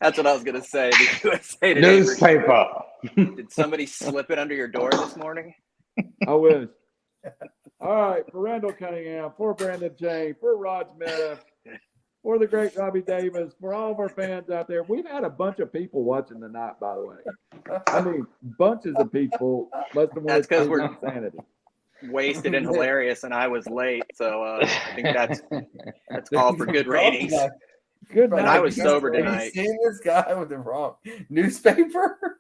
that's what I was gonna say. The USA Today. Newspaper. Did somebody slip it under your door this morning? I wish. All right, for Randall Cunningham, for Brandon Jay, for Rod Mehta, for the great Robbie Davis, for all of our fans out there. We've had a bunch of people watching tonight, by the way. I mean, bunches of people. Less than That's 'cause we're- insanity. Wasted and hilarious, and I was late, so I think that's all for good ratings. Good night. And I was Have sober you tonight. seen this guy with the wrong newspaper?